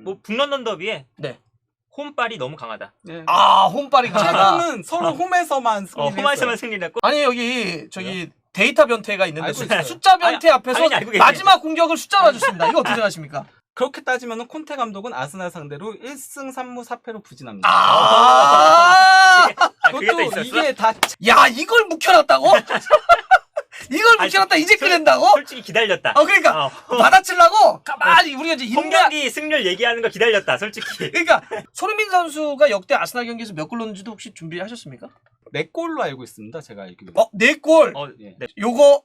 뭐 북런던 더비에 네. 홈빨이 너무 강하다. 네. 아, 홈빨이 강하다. 최근은 서로 홈에서만 승리를 홈에서만 했어요. 승리를 했고 아니 여기 저기 데이터 변태가 있는데 알고 있어요. 숫자 변태 앞에서 당연히 알고 계시죠. 마지막 공격을 숫자로 줬습니다. 이거 어떻게 생각하십니까? 그렇게 따지면 콘테 감독은 아스날 상대로 1승 3무 4패로 부진합니다. 아, 그게 또 있었어? 이게 다 야 이걸 묵혀놨다고? 이걸 아니, 묵혀놨다 이제 꺼낸다고? 솔직히 기다렸다. 그러니까 받아치려고 가만히 우리가 이제 홈 경기 승률 얘기하는 거 기다렸다. 솔직히. 그러니까 손흥민 선수가 역대 아스날 경기에서 몇 골 넣는지도 혹시 준비하셨습니까? 4골로 알고 있습니다. 제가 알기로. 4골. 예. 네. 요거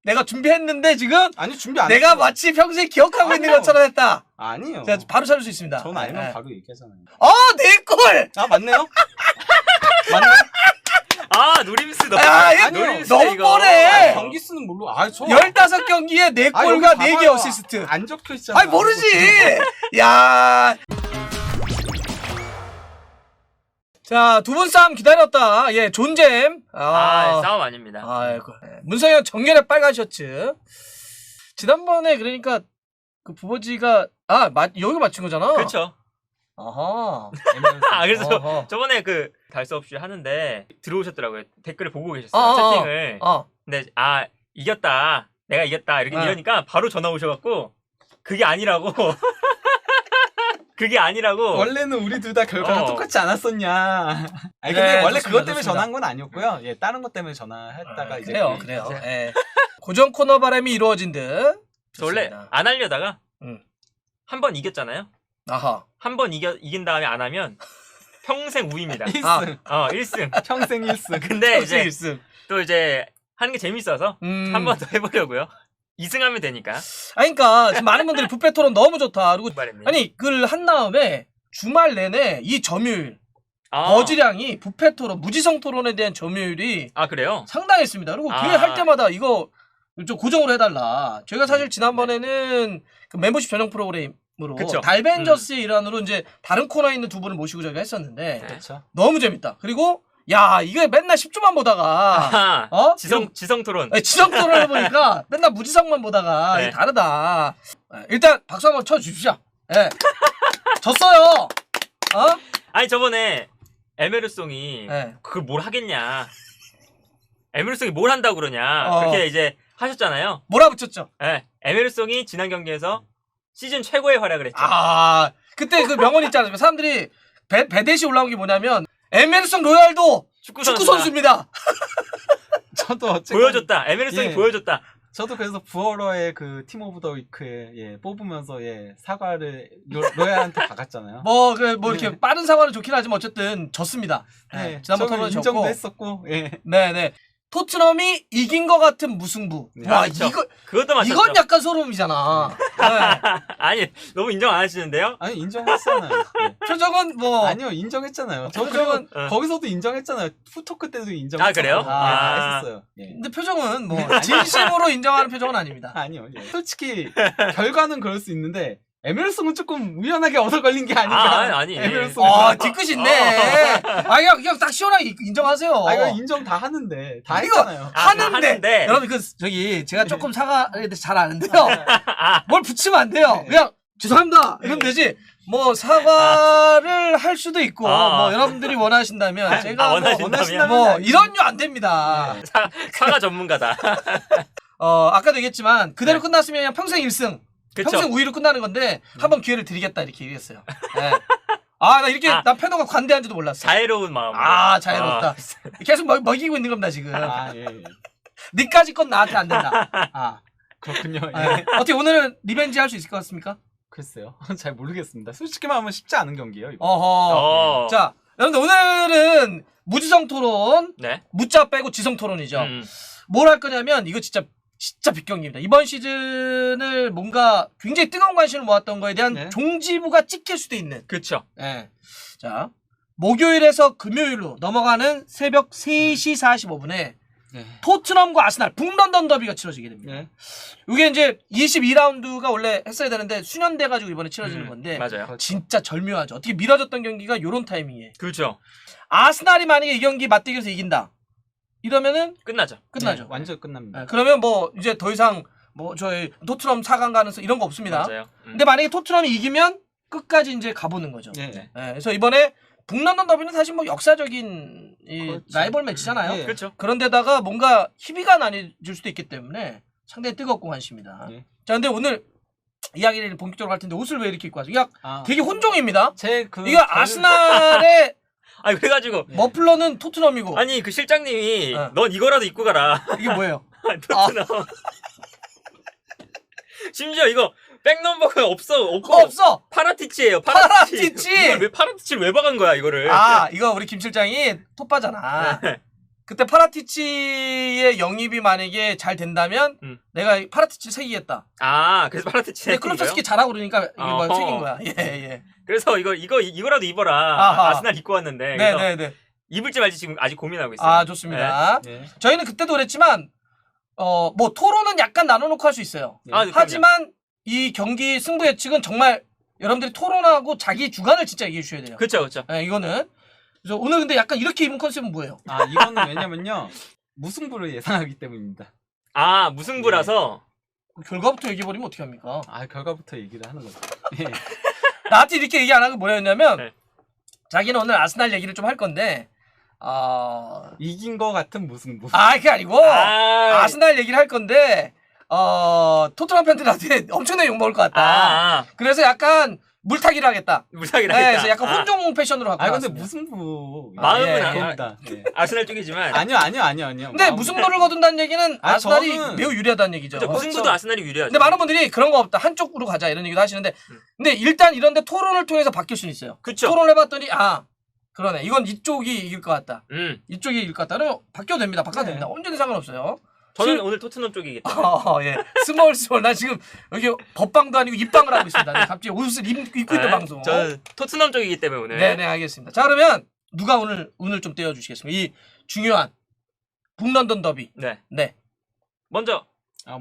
내가 준비했는데 지금 아니 준비 안 내가 했어요. 마치 평소에 기억하고 있는 아니요. 것처럼 했다. 아니요. 자, 바로 찾을 수 있습니다. 전 알면 네. 바로 얘기하잖아요. 4골! 아 맞네요. 맞네. 아 노림스 너. 야, 이거 노림스 너무 이거. 뻔해. 경기 수는 몰라. 저 15경기에 4골과 4개 어시스트. 안 적혀 있잖아. 아니, 모르지. 야. 자, 두 분 싸움 기다렸다. 예, 존잼. 싸움 아닙니다. 아이고. 문성현 정렬의 빨간 셔츠. 지난번에 그러니까 그 부버지가 여기 맞춘 거잖아. 그렇죠. 아하. 그래서 어허. 저번에 그 갈 수 없이 하는데 들어오셨더라고요. 댓글을 보고 계셨어요. 채팅을. 근데 이겼다. 내가 이겼다. 이러니까 바로 전화 오셔갖고 그게 아니라고. 그게 아니라고. 원래는 우리 둘 다 결과가 똑같지 않았었냐. 아니 근데 네, 원래 좋습니다, 그것 때문에 좋습니다. 전화한 건 아니었고요. 예, 다른 것 때문에 전화했다가 이제 그래요. 예. 고정 코너 바람이 이루어진 듯. 저 원래 좋습니다. 안 하려다가 음. 한 번 이겼잖아요. 아하. 한 번 이긴 다음에 안 하면 평생 우입니다. 1승. 1승. 평생 1승. 근데 이제 일승. 또 이제 하는 게 재밌어서 한 번 더 해보려고요. 2승하면 되니까. 그러니까 지금 많은 분들이 부패 토론 너무 좋다. 그리고 말입니다. 아니 그걸 한 다음에 주말 내내 이 점유율 버즈량이 부패 토론, 무지성 토론에 대한 점유율이 그래요? 상당했습니다. 그리고 기회 할 때마다 이거 좀 고정으로 해달라. 저희가 사실 지난번에는 그 멤버십 전용 프로그램으로 그쵸. 달벤저스의 일환으로 이제 다른 코너에 있는 두 분을 모시고 저희가 했었는데 그렇죠. 너무 재밌다. 그리고 야 이게 맨날 10초만 보다가 지성 토론. 지성 토론을 해보니까 맨날 무지성만 보다가 네. 다르다. 일단 박수 한번 쳐주십시오. 예. 졌어요. 아니 저번에 에메르송이 네. 그걸 뭘 하겠냐. 에메르송이 뭘 한다고 그러냐. 그렇게 이제 하셨잖아요. 몰아붙였죠. 네. 에메르송이 지난 경기에서 시즌 최고의 활약을 했죠. 그때 그 명언 있지 않습니까? 사람들이 배댓이 올라온 게 뭐냐면 에메르송 로얄도 축구 선수입니다. 저도 어쨌든 보여줬다. 에메르송이 보여줬다. 저도 그래서 부어러의 그 팀 오브 더 위크에 뽑으면서 사과를 로얄한테 박았잖아요. 이렇게 빠른 사과는 좋긴 하지만 어쨌든 졌습니다. 지난번 토론에 졌고. 인정도 했었고. 네네. 토트넘이 이긴 것 같은 무승부. 와, 그렇죠. 그것도 맞췄죠. 이건 약간 소름이잖아. 네. 아니, 너무 인정 안 하시는데요? 아니, 인정했잖아요. 표정은 아니요, 인정했잖아요. 표정은 거기서도 인정했잖아요. 푸토크 때도 인정했잖아요. 그래요? 했었어요. 근데 표정은 진심으로 인정하는 표정은 아닙니다. 아니요. 솔직히 결과는 그럴 수 있는데 에메르송은 조금 우연하게 얻어 걸린 게 아닌가. 아니. 에메르송. 뒤끝이 있네. 그냥 딱 시원하게 인정하세요. 이거 인정 다 하는데. 다 했잖아요. 하는데. 여러분, 제가 조금 사과에 대해서 잘 아는데요. 뭘 붙이면 안 돼요. 그냥, 죄송합니다. 이러면 되지. 사과를 할 수도 있고, 여러분들이 원하신다면, 제가 원하신다면 이런 류 안 됩니다. 사과 전문가다. 아까도 얘기했지만, 그대로 끝났으면 그냥 평생 1승. 그쵸. 평생 우위로 끝나는 건데 한번 기회를 드리겠다 이렇게 얘기했어요. 네. 나 이렇게 나 패너가 관대한지도 몰랐어. 자애로운 마음. 자애롭다. 계속 먹이고 있는 겁니다 지금. 예. 니까지 건 나한테 안 된다. 그렇군요. 어떻게 오늘은 리벤지 할 수 있을 것 같습니까? 글쎄요. 잘 모르겠습니다. 솔직히 말하면 쉽지 않은 경기예요. 이거. 어허. 자, 여러분들 오늘은 무지성 토론, 무자 빼고 지성 토론이죠. 뭘 할 거냐면 이거 진짜 빅경기입니다. 이번 시즌을 뭔가 굉장히 뜨거운 관심을 모았던 거에 대한 종지부가 찍힐 수도 있는. 그렇죠. 자, 목요일에서 금요일로 넘어가는 새벽 3시 45분에 토트넘과 아스날 북런던 더비가 치러지게 됩니다. 이게 이제 22라운드가 원래 했어야 되는데 수년돼가지고 이번에 치러지는 건데 맞아요. 진짜 절묘하죠. 어떻게 미뤄졌던 경기가 요런 타이밍에. 그렇죠. 아스날이 만약에 이 경기 맞대결에서 이긴다. 이러면은 끝나죠. 완전 끝납니다. 그러면 이제 더 이상 저희 토트넘 4강 가능성 이런 거 없습니다. 맞아요. 근데 만약에 토트넘이 이기면 끝까지 이제 가보는 거죠. 예. 예, 그래서 이번에 북런던 더비는 사실 뭐 역사적인 이 그렇죠. 라이벌 매치잖아요. 예. 그렇죠. 그런데다가 뭔가 희비가 나뉠 수도 있기 때문에 상당히 뜨겁고 관심이다. 예. 자, 근데 오늘 이야기를 본격적으로 할 텐데 옷을 왜 이렇게 입고 왔어? 이거 아, 되게 혼종입니다. 제그 이거 아스날의 아니 그래가지고 머플러는 토트넘이고 아니 그 실장님이 어. 넌 이거라도 입고 가라. 이게 뭐예요? 토트넘. 심지어 이거 백넘버가 없고 없어. 파라티치예요. 파라티치! 이걸 왜 파라티치를 왜 박은 거야 이거를? 아, 이거 우리 김 실장이 톱바잖아. 네. 그때 파라티치의 영입이 만약에 잘 된다면 내가 파라티치 새기겠다. 아 그래서 파라티치. 근데 클럽스키 잘하고 그러니까 이게 뭐 어허. 새긴 거야. 예, 예. 그래서 이거라도 입어라. 아하. 아스날 입고 왔는데. 네, 그래서 네, 네. 입을지 말지 지금 아직 고민하고 있어요. 아, 좋습니다. 예. 저희는 그때도 그랬지만 뭐 토론은 약간 나눠놓고 할 수 있어요. 아, 네, 하지만 이 경기 승부 예측은 정말 여러분들이 토론하고 자기 주관을 진짜 얘기해 주셔야 돼요. 그렇죠, 그렇죠. 네, 이거는. 그래서 오늘 근데 약간 이렇게 입은 컨셉은 뭐예요? 아 이거는 왜냐면요 무승부를 예상하기 때문입니다. 아 무승부라서. 결과부터 얘기해버리면 어떻게 합니까? 아 결과부터 얘기를 하는 거죠. 예. 나한테 이렇게 얘기 안 하고 뭐였냐면 네. 자기는 오늘 아스날 얘기를 좀 할 건데 이긴 거 같은 무승부. 그게 아니고 아. 아스날 얘기를 할 건데 토트넘 팬들한테 엄청나게 욕먹을 것 같다. 그래서 약간 물타기를 하겠다. 무사기를 네, 하겠다. 그래서 약간 혼종 패션으로 갖고 아 근데 나왔습니다. 무승부. 마음은 예, 아닙니다. 예. 아스날 쪽이지만. 아니요. 근데 무승부를 거둔다는 얘기는 아스날이 저는- 매우 유리하다는 얘기죠. 그렇죠. 무승부도 그렇죠. 아스날이 유리하죠. 근데 많은 분들이 그런 거 없다. 한쪽으로 가자 이런 얘기도 하시는데 근데 일단 이런데 토론을 통해서 바뀔 수는 있어요. 그쵸. 토론을 해봤더니 그러네. 이건 이쪽이 이길 것 같다. 음. 이쪽이 이길 것 같다. 그러면 바뀌어도 됩니다. 바꿔도 네. 됩니다. 언제든 상관없어요. 저는 실- 오늘 토트넘 쪽이기 때문에. 예. 스몰. 나 지금 여기 법방도 아니고 입방을 하고 있습니다. 네, 갑자기 옷을 입고 있는 네, 방송. 저는 토트넘 쪽이기 때문에 오늘. 네네, 알겠습니다. 자, 그러면 누가 오늘 운을 좀 떼어주시겠습니까? 이 중요한 북런던 더비. 네. 네. 먼저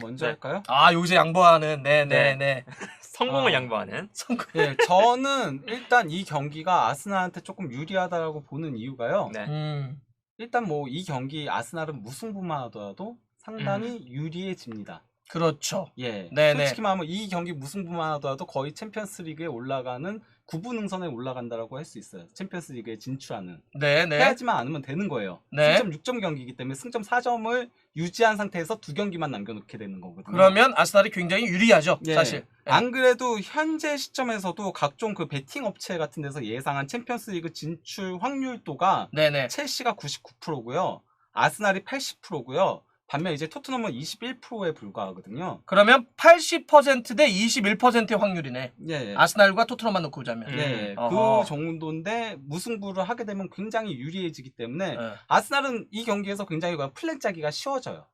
먼저 네. 할까요? 여기서 양보하는. 네네네. 성공을 양보하는. 예, 저는 일단 이 경기가 아스날한테 조금 유리하다고 보는 이유가요. 네. 일단 뭐 이 경기 아스날은 무승부만 하더라도 상당히 유리해집니다. 그렇죠. 예, 네네. 솔직히 말하면 이 경기 무승부만 하더라도 거의 챔피언스리그에 올라가는 9부 능선에 올라간다라고 할 수 있어요. 챔피언스리그에 진출하는. 네네. 해야지만 않으면 되는 거예요. 네. 승점 6점 경기이기 때문에 승점 4점을 유지한 상태에서 2경기만 남겨놓게 되는 거거든요. 그러면 아스날이 굉장히 유리하죠. 예. 사실. 안 그래도 현재 시점에서도 각종 그 베팅 업체 같은 데서 예상한 챔피언스리그 진출 확률도가 네네. 첼시가 99%고요. 아스날이 80%고요. 반면 이제 토트넘은 21%에 불과하거든요. 그러면 80%대 21%의 확률이네. 예. 아스날과 토트넘만 놓고 보자면. 예. 어허. 그 정도인데 무승부를 하게 되면 굉장히 유리해지기 때문에 네. 아스날은 이 경기에서 굉장히 플랜 짜기가 쉬워져요.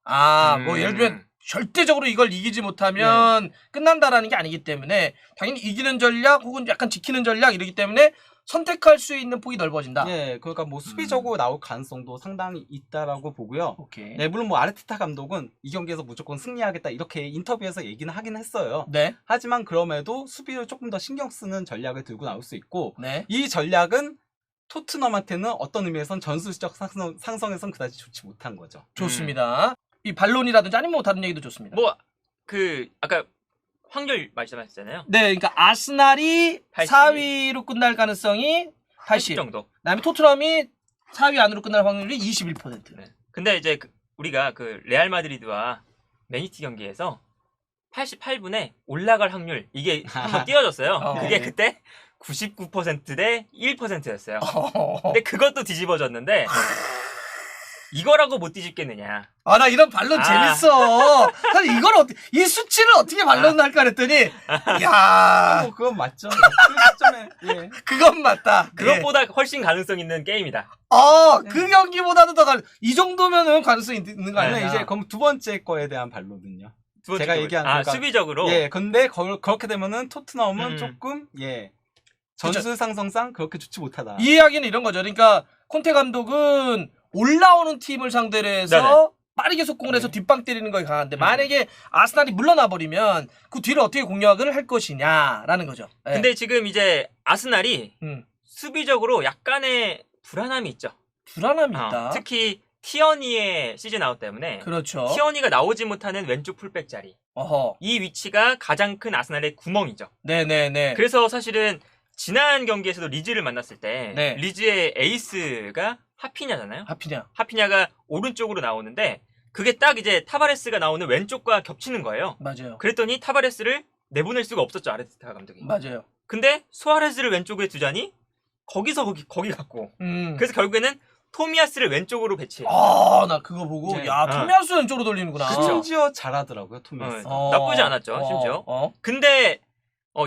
뭐 예를 들면 절대적으로 이걸 이기지 못하면 끝난다라는 게 아니기 때문에 당연히 이기는 전략 혹은 약간 지키는 전략 이러기 때문에 선택할 수 있는 폭이 넓어진다. 예, 그러니까 뭐 수비적으로 나올 가능성도 상당히 있다라고 보고요. 오케이. 네, 물론 뭐 아르테타 감독은 이 경기에서 무조건 승리하겠다 이렇게 인터뷰에서 얘기는 하긴 했어요. 네. 하지만 그럼에도 수비를 조금 더 신경 쓰는 전략을 들고 나올 수 있고 네. 이 전략은 토트넘한테는 어떤 의미에선 전술적 상성에선 그다지 좋지 못한 거죠. 좋습니다. 이 반론이라든지 아니면 뭐 다른 얘기도 좋습니다. 뭐 아까 확률 말씀하셨잖아요. 네, 그러니까 아스날이 80. 4위로 끝날 가능성이 80. 정도. 그다음에 토트넘이 4위 안으로 끝날 확률이 21%. 네. 근데 이제 우리가 그 레알 마드리드와 맨시티 경기에서 88분에 올라갈 확률 이게 한번 띄워졌어요. 그게 그때 99%대 1%였어요. 근데 그것도 뒤집어졌는데 이거라고 못 뒤집겠느냐. 나 이런 반론 재밌어. 사실 이걸 이 수치를 어떻게 반론할까 그랬더니 야, 그건 맞죠. 그 시점에 예. 그건 맞다. 그것보다 훨씬 가능성 있는 게임이다. 그 경기보다도 이 정도면은 가능성이 있는 거 아니야? 그러면 이제 그럼 두 번째 거에 대한 반론은요. 두 번째 제가 쪽은- 얘기한 그러니까- 수비적으로. 예, 근데 그렇게 되면은 토트넘은 조금 그쵸. 전술 상성상 그렇게 좋지 못하다. 이 이야기는 이런 거죠. 그러니까 콘테 감독은 올라오는 팀을 상대로 해서 네네. 빠르게 속공을 해서 네. 뒷방 때리는 거에 강한데 만약에 아스날이 물러나 버리면 그 뒤를 어떻게 공략을 할 것이냐라는 거죠. 예. 근데 지금 이제 아스날이 음. 수비적으로 약간의 불안함이 있죠. 불안함이 있다. 특히 티어니의 시즌 아웃 때문에 그렇죠. 티어니가 나오지 못하는 왼쪽 풀백 자리. 어허. 이 위치가 가장 큰 아스날의 구멍이죠. 네네네. 그래서 사실은 지난 경기에서도 리즈를 만났을 때 네. 리즈의 에이스가 하피냐잖아요. 하피냐. 하피냐가 오른쪽으로 나오는데 그게 딱 이제 타바레스가 나오는 왼쪽과 겹치는 거예요. 맞아요. 그랬더니 타바레스를 내보낼 수가 없었죠, 아르테타 감독이. 맞아요. 근데 수아레스를 왼쪽에 두자니 거기서 거기 갔고. 그래서 결국에는 토미야스를 왼쪽으로 배치해. 아, 나 그거 보고 네. 야, 토미야스 왼쪽으로 돌리는구나. 심지어 잘하더라고요, 토미야스. 나쁘지 않았죠, 심지어. 근데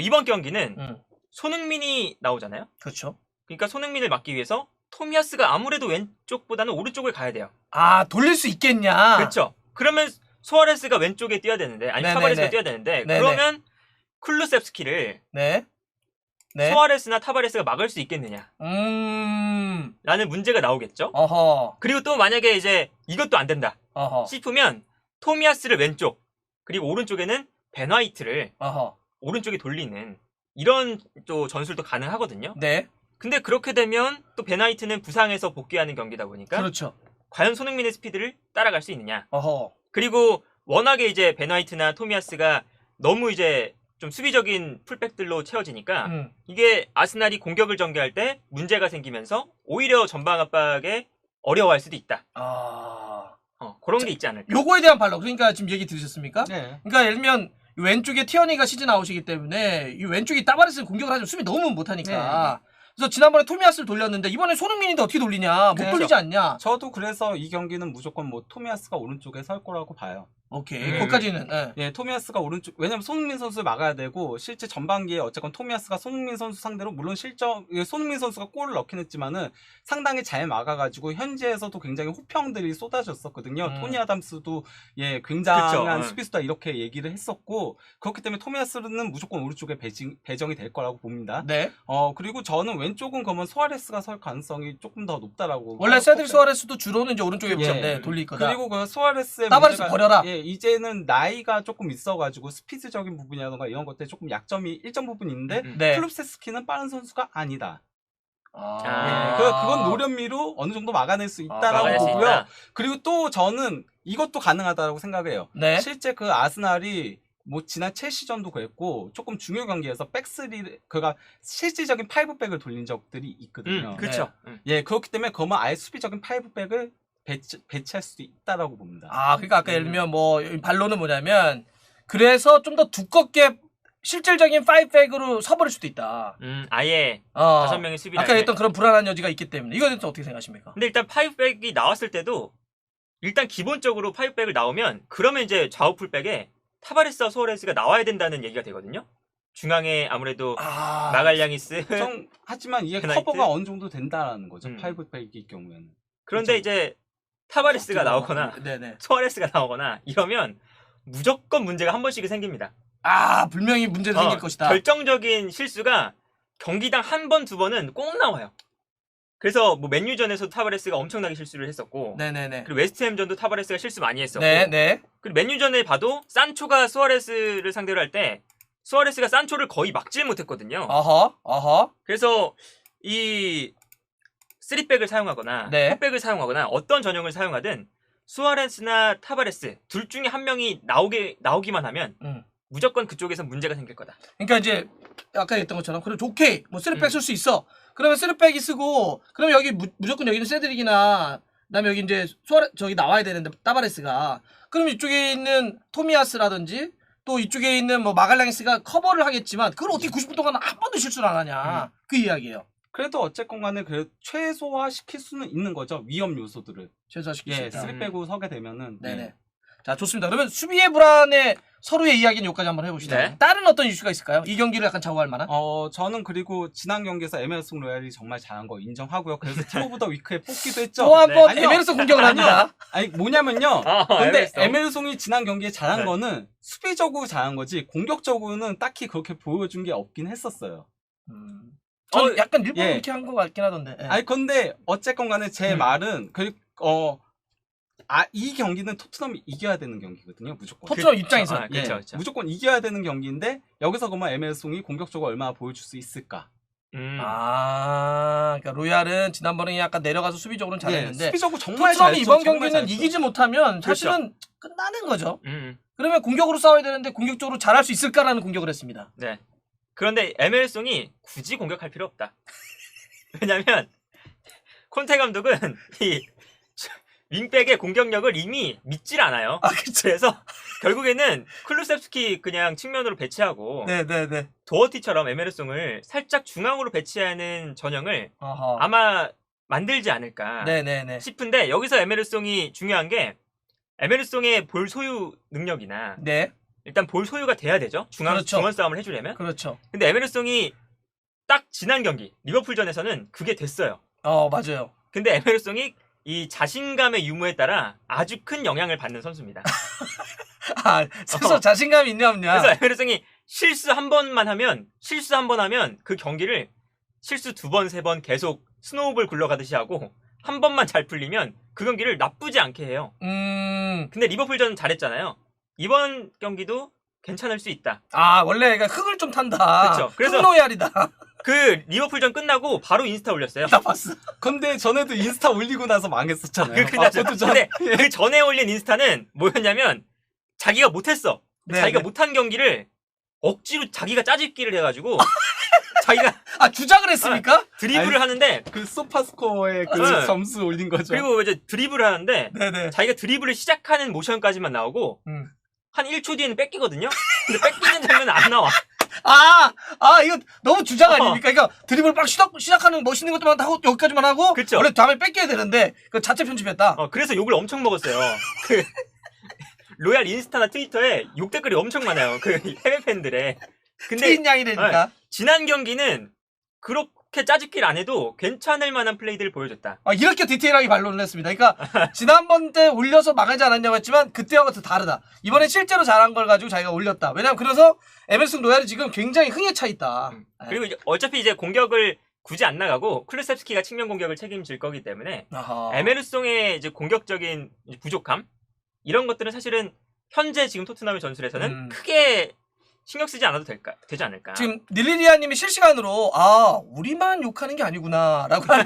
이번 경기는 손흥민이 나오잖아요. 그렇죠. 그러니까 손흥민을 막기 위해서 토미야스가 아무래도 왼쪽보다는 오른쪽을 가야 돼요. 아, 돌릴 수 있겠냐? 그렇죠. 그러면 수아레스가 왼쪽에 뛰어야 되는데, 아니 네네네. 타바레스가 뛰어야 되는데, 네네. 그러면 쿨루셉스키를 네. 네. 수아레스나 타바레스가 막을 수 있겠느냐? 라는 문제가 나오겠죠. 어허. 그리고 또 만약에 이제 이것도 안 된다 어허. 싶으면 토미야스를 왼쪽, 그리고 오른쪽에는 벤화이트를 어허. 오른쪽에 돌리는 이런 또 전술도 가능하거든요. 네. 근데 그렇게 되면 또 벤화이트는 부상에서 복귀하는 경기다 보니까 그렇죠. 과연 손흥민의 스피드를 따라갈 수 있느냐? 어허. 그리고 워낙에 이제 벤화이트나 토미야스가 너무 이제 좀 수비적인 풀백들로 채워지니까 이게 아스날이 공격을 전개할 때 문제가 생기면서 오히려 전방 압박에 어려워할 수도 있다. 아. 그런 게 있지 않을까. 요거에 대한 반론. 그러니까 지금 얘기 들으셨습니까? 네. 그러니까 예를 들면 왼쪽에 티어니가 시즌 아웃이기 때문에 이 왼쪽이 따바레스는 공격을 하지만 수비 너무 못하니까. 그래서 지난번에 토미야스를 돌렸는데 이번에 손흥민인데 어떻게 돌리냐? 못 네. 돌리지 않냐? 저도 그래서 이 경기는 무조건 뭐 토미야스가 오른쪽에 설 거라고 봐요. 오케이. 거기까지는. 예. 예, 토미야스가 오른쪽, 왜냐면 손흥민 선수를 막아야 되고, 실제 전반기에 어쨌건 토미야스가 손흥민 선수 상대로, 물론 손흥민 선수가 골을 넣긴 했지만은 상당히 잘 막아가지고, 현지에서도 굉장히 호평들이 쏟아졌었거든요. 토니 아담스도, 예, 굉장한 그쵸. 수비수다 이렇게 얘기를 했었고, 그렇기 때문에 토미야스는 무조건 오른쪽에 배정이 될 거라고 봅니다. 네. 그리고 저는 왼쪽은 그러면 수아레스가 설 가능성이 조금 더 높다라고. 원래 세드릭 수아레스도 주로는 이제 오른쪽에 예. 돌릴 거다. 그리고 그 수아레스의 따바레스 문제가- 버려라. 예, 이제는 나이가 조금 있어가지고 스피드적인 부분이라던가 이런 것들이 조금 약점이 일정 부분 있는데 네. 클룹세스키는 빠른 선수가 아니다. 아. 그건 노련미로 어느 정도 막아낼 수 있다라고 막아낼 수 보고요. 있다. 그리고 또 저는 이것도 가능하다고 생각해요. 네. 실제 그 아스날이 뭐 지난 첼시전도 그랬고 조금 중요 경기에서 백스리 그가 실질적인 파이브백을 돌린 적들이 있거든요. 그렇죠. 예, 그렇기 때문에 그러면 아예 수비적인 파이브백을 배치할 수도 있다라고 봅니다. 아, 그러니까 아까 예를 들면 뭐 반론은 뭐냐면 그래서 좀 더 두껍게 실질적인 5백으로 서버릴 수도 있다. 아예 5명의 수비 아까 했던 그런 불안한 여지가 있기 때문에 이거에 대해서 어떻게 생각하십니까? 근데 일단 파이브백이 나왔을 때도 일단 기본적으로 파이브백을 나오면 그러면 이제 좌우 풀백에 타바레스와 수아레스가 나와야 된다는 얘기가 되거든요. 중앙에 아무래도 마갈량이스 하지만 이게 페나이트? 커버가 어느 정도 된다라는 거죠. 음. 파이브백일 경우에는. 그런데 이제 타바레스가 나오거나 네네. 수아레스가 나오거나 이러면 무조건 문제가 한 번씩은 생깁니다. 아, 분명히 문제도 생길 것이다. 결정적인 실수가 경기당 한 번, 두 번은 꼭 나와요. 그래서 뭐 맨유전에서도 타바레스가 엄청나게 실수를 했었고 네네네. 그리고 웨스트햄전도 타바레스가 실수 많이 했었고 네네. 그리고 맨유전에 봐도 산초가 수아레스를 상대로 할 때 수아레스가 산초를 거의 막질 못했거든요. 어허. 그래서 이 3백을 사용하거나 네. 4백을 사용하거나 어떤 전형을 사용하든 수아레스나 타바레스 둘 중에 한 명이 나오기만 하면 무조건 그쪽에서 문제가 생길 거다. 그러니까 이제 아까 했던 것처럼 그럼 오케이 뭐 3백 쓸 수 있어. 그러면 3백이 쓰고 그러면 여기 무조건 여기는 세드릭이나 그다음에 여기 이제 저기 나와야 되는데 따바레스가 그럼 이쪽에 있는 토미야스라든지 또 이쪽에 있는 뭐 마갈랑이스가 커버를 하겠지만 그걸 어떻게 90분 동안 한 번도 실수를 안 하냐 그 이야기예요. 그래도 어쨌건 간에 최소화시킬 수는 있는 거죠. 위험 요소들을. 최소화시킬 수 예, 있다. 3백으로 서게 되면은. 네네. 예. 자, 좋습니다. 그러면 수비의 불안의 서로의 이야기는 여기까지 한번 해봅시다. 네. 다른 어떤 이슈가 있을까요? 이 경기를 약간 좌우할 만한? 저는 그리고 지난 경기에서 에메르송 로얄이 정말 잘한 거 인정하고요. 그래서 팀 오브 더 위크에 뽑기도 했죠. 또 한 번 아니요. 에메르송 공격을 합니다. 아니 뭐냐면요. 근데 에메르송. 에메르송이 지난 경기에 잘한 네. 거는 수비적으로 잘한 거지 공격적으로는 딱히 그렇게 보여준 게 없긴 했었어요. 저는 약간 일부러 예. 이렇게 한 것 같긴 하던데. 예. 아니 근데 어쨌건 간에 제 말은 이 경기는 토트넘이 이겨야 되는 경기거든요. 무조건. 토트넘 입장에서. 예, 그쵸. 무조건 이겨야 되는 경기인데 여기서 그러면 에메르송이 공격적으로 얼마나 보여줄 수 있을까? 그러니까 로얄은 지난번에 약간 내려가서 수비적으로는 잘했는데 수비적으로 정말 토트넘이 잘했죠. 이번 정말 경기는 잘했죠. 이기지 못하면 사실은 그렇죠. 끝나는 거죠. 그러면 공격으로 싸워야 되는데 공격적으로 잘할 수 있을까라는 공격을 했습니다. 네. 그런데 에메르송이 굳이 공격할 필요 없다. 왜냐면 콘테 감독은 이 윙백의 공격력을 이미 믿질 않아요. 그쵸. 그래서 결국에는 클루셉스키 그냥 측면으로 배치하고 네네네. 도어티처럼 에메르송을 살짝 중앙으로 배치하는 전형을 어허. 아마 만들지 않을까 네네네. 싶은데 여기서 에메르송이 중요한 게 에메르송의 볼 소유 능력이나 네. 일단 볼 소유가 돼야 되죠. 중원 싸움을 해주려면. 그렇죠. 근데 에메르송이 딱 지난 경기 리버풀전에서는 그게 됐어요. 맞아요. 근데 에메르송이 이 자신감의 유무에 따라 아주 큰 영향을 받는 선수입니다. 스스로 자신감이 있냐 없냐. 그래서 에메르송이 실수 한 번 하면 그 경기를 실수 2번, 3번 계속 스노우볼 굴러가듯이 하고 한 번만 잘 풀리면 그 경기를 나쁘지 않게 해요. 근데 리버풀전 잘했잖아요. 이번 경기도 괜찮을 수 있다. 원래 그러니까 흙을 좀 탄다. 그렇죠. 그래서 흑노얄이다. 그 리버풀전 끝나고 바로 인스타 올렸어요. 나 봤어. 근데 전에도 인스타 올리고 나서 망했었잖아요. 근데 그 전에 올린 인스타는 뭐였냐면 자기가 못했어. 네, 자기가 네. 못한 경기를 억지로 자기가 짜집기를 해가지고 자기가 주장을 했습니까? 드리블을 하는데 그 소파스코어에 그 네. 점수 올린 거죠. 그리고 이제 드리블을 하는데 네네. 자기가 드리블을 시작하는 모션까지만 나오고 한 1초 뒤에는 뺏기거든요. 근데 뺏기는 장면은 안 나와. 이거 너무 주장 아닙니까? 그러니까 드리블 막 시작하는 멋있는 것들만 하고 여기까지만 하고 그쵸. 원래 다음에 뺏겨야 되는데 그 자체 편집했다. 그래서 욕을 엄청 먹었어요. 그 로얄 인스타나 트위터에 욕 댓글이 엄청 많아요. 그 해외 팬들의. 근데 트인 양이라니까. 지난 경기는 그렇게 짜집기를 안 해도 괜찮을 만한 플레이들을 보여줬다. 이렇게 디테일하게 반론을 했습니다. 그러니까 지난번 때 올려서 망하지 않았냐고 했지만 그때와 또 다르다. 이번엔 실제로 잘한 걸 가지고 자기가 올렸다. 왜냐면 그래서 에메르송 로얄이 지금 굉장히 흥에 차 있다. 그리고 어차피 이제 공격을 굳이 안 나가고 클루셉스키가 측면 공격을 책임질 거기 때문에 에메르송의 이제 공격적인 부족함 이런 것들은 사실은 현재 지금 토트넘의 전술에서는 크게 신경 쓰지 않아도 되지 않을까. 지금 닐리리아님이 실시간으로 우리만 욕하는 게 아니구나라고 하는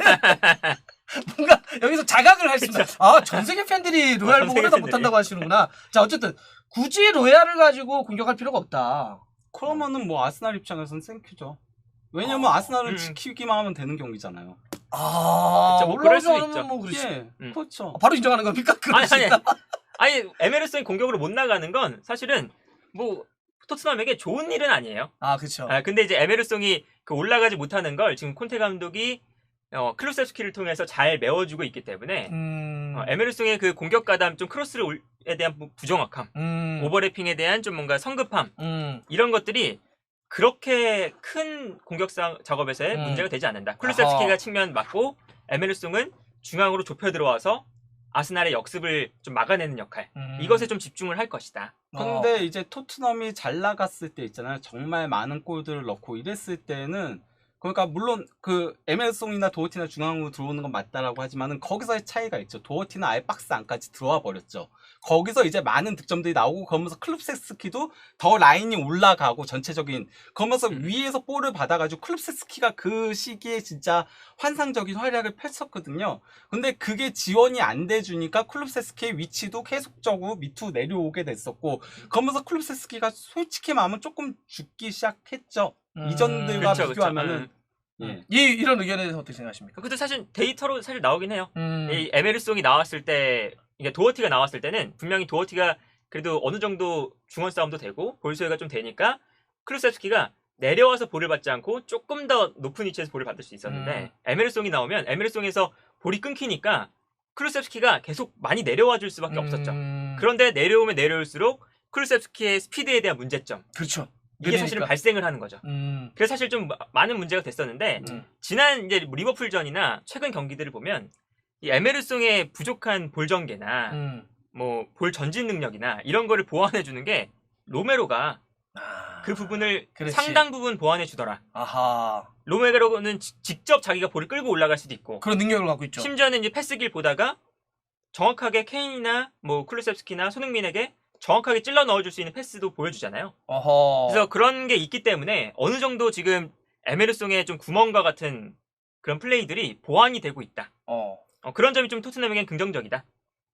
뭔가 여기서 자각을 했습니다. 전 세계 팬들이 로얄 보고 하다 못한다고 하시는구나. 자 어쨌든 굳이 로얄을 가지고 공격할 필요가 없다. 그러면은 뭐 아스날 입장에서는 땡큐죠. 왜냐면 아스날은 지키기만 하면 되는 경기잖아요. 뭐 그럴 수 있죠. 뭐 그렇죠. 바로 인정하는 겁니까? 아니 에메르송이 공격으로 못 나가는 건 사실은 뭐 토트넘에게 좋은 일은 아니에요. 그렇죠. 근데 이제 에메르송이 그 올라가지 못하는 걸 지금 콘테 감독이 클루셉스키를 통해서 잘 메워주고 있기 때문에 에메르송의 그 공격 가담 좀 크로스에 대한 부정확함, 오버래핑에 대한 좀 뭔가 성급함 이런 것들이 그렇게 큰 공격 작업에서의 문제가 되지 않는다. 클루셉스키가 측면 맞고 에메르송은 중앙으로 좁혀 들어와서 아스날의 역습을 좀 막아내는 역할 이것에 좀 집중을 할 것이다. 근데 이제 토트넘이 잘 나갔을 때 있잖아요. 정말 많은 골들을 넣고 이랬을 때는 그러니까 물론 그 에메르송이나 도어티나 중앙으로 들어오는 건 맞다라고 하지만은 거기서의 차이가 있죠. 도어티는 아예 박스 안까지 들어와 버렸죠. 거기서 이제 많은 득점들이 나오고 그러면서 클룹세스키도 더 라인이 올라가고 전체적인 그러면서 위에서 볼을 받아가지고 클룹세스키가 그 시기에 진짜 환상적인 활약을 펼쳤거든요. 근데 그게 지원이 안 돼주니까 클룹세스키의 위치도 계속적으로 밑으로 내려오게 됐었고 그러면서 클룹세스키가 솔직히 말하면 조금 죽기 시작했죠. 이전들과 비교하면은 이런 의견에 대해서 어떻게 생각하십니까? 근데 사실 데이터로 사실 나오긴 해요. 이 에메르송이 나왔을 때, 이게 도어티가 나왔을 때는 분명히 도어티가 그래도 어느 정도 중원 싸움도 되고 볼 소유가 좀 되니까 클루셉스키가 내려와서 볼을 받지 않고 조금 더 높은 위치에서 볼을 받을 수 있었는데 에메르송이 나오면 에메르송에서 볼이 끊기니까 클루셉스키가 계속 많이 내려와 줄 수밖에 없었죠. 그런데 내려오면 내려올수록 클루셉스키의 스피드에 대한 문제점. 그렇죠. 이게 사실은 발생을 하는 거죠. 그래서 사실 좀 많은 문제가 됐었는데 지난 이제 리버풀전이나 최근 경기들을 보면 이 에메르송의 부족한 볼 전개나 뭐 볼 전진 능력이나 이런 거를 보완해 주는 게 로메로가 그 부분을 상당 부분 보완해 주더라. 로메로는 직접 자기가 볼을 끌고 올라갈 수도 있고 그런 능력을 갖고 있죠. 심지어는 이제 패스길 보다가 정확하게 케인이나 뭐 클루셉스키나 손흥민에게 정확하게 찔러 넣어줄 수 있는 패스도 보여주잖아요. 그래서 그런 게 있기 때문에 어느 정도 지금 에메르송의 좀 구멍과 같은 그런 플레이들이 보완이 되고 있다. 그런 점이 좀 토트넘에겐 긍정적이다.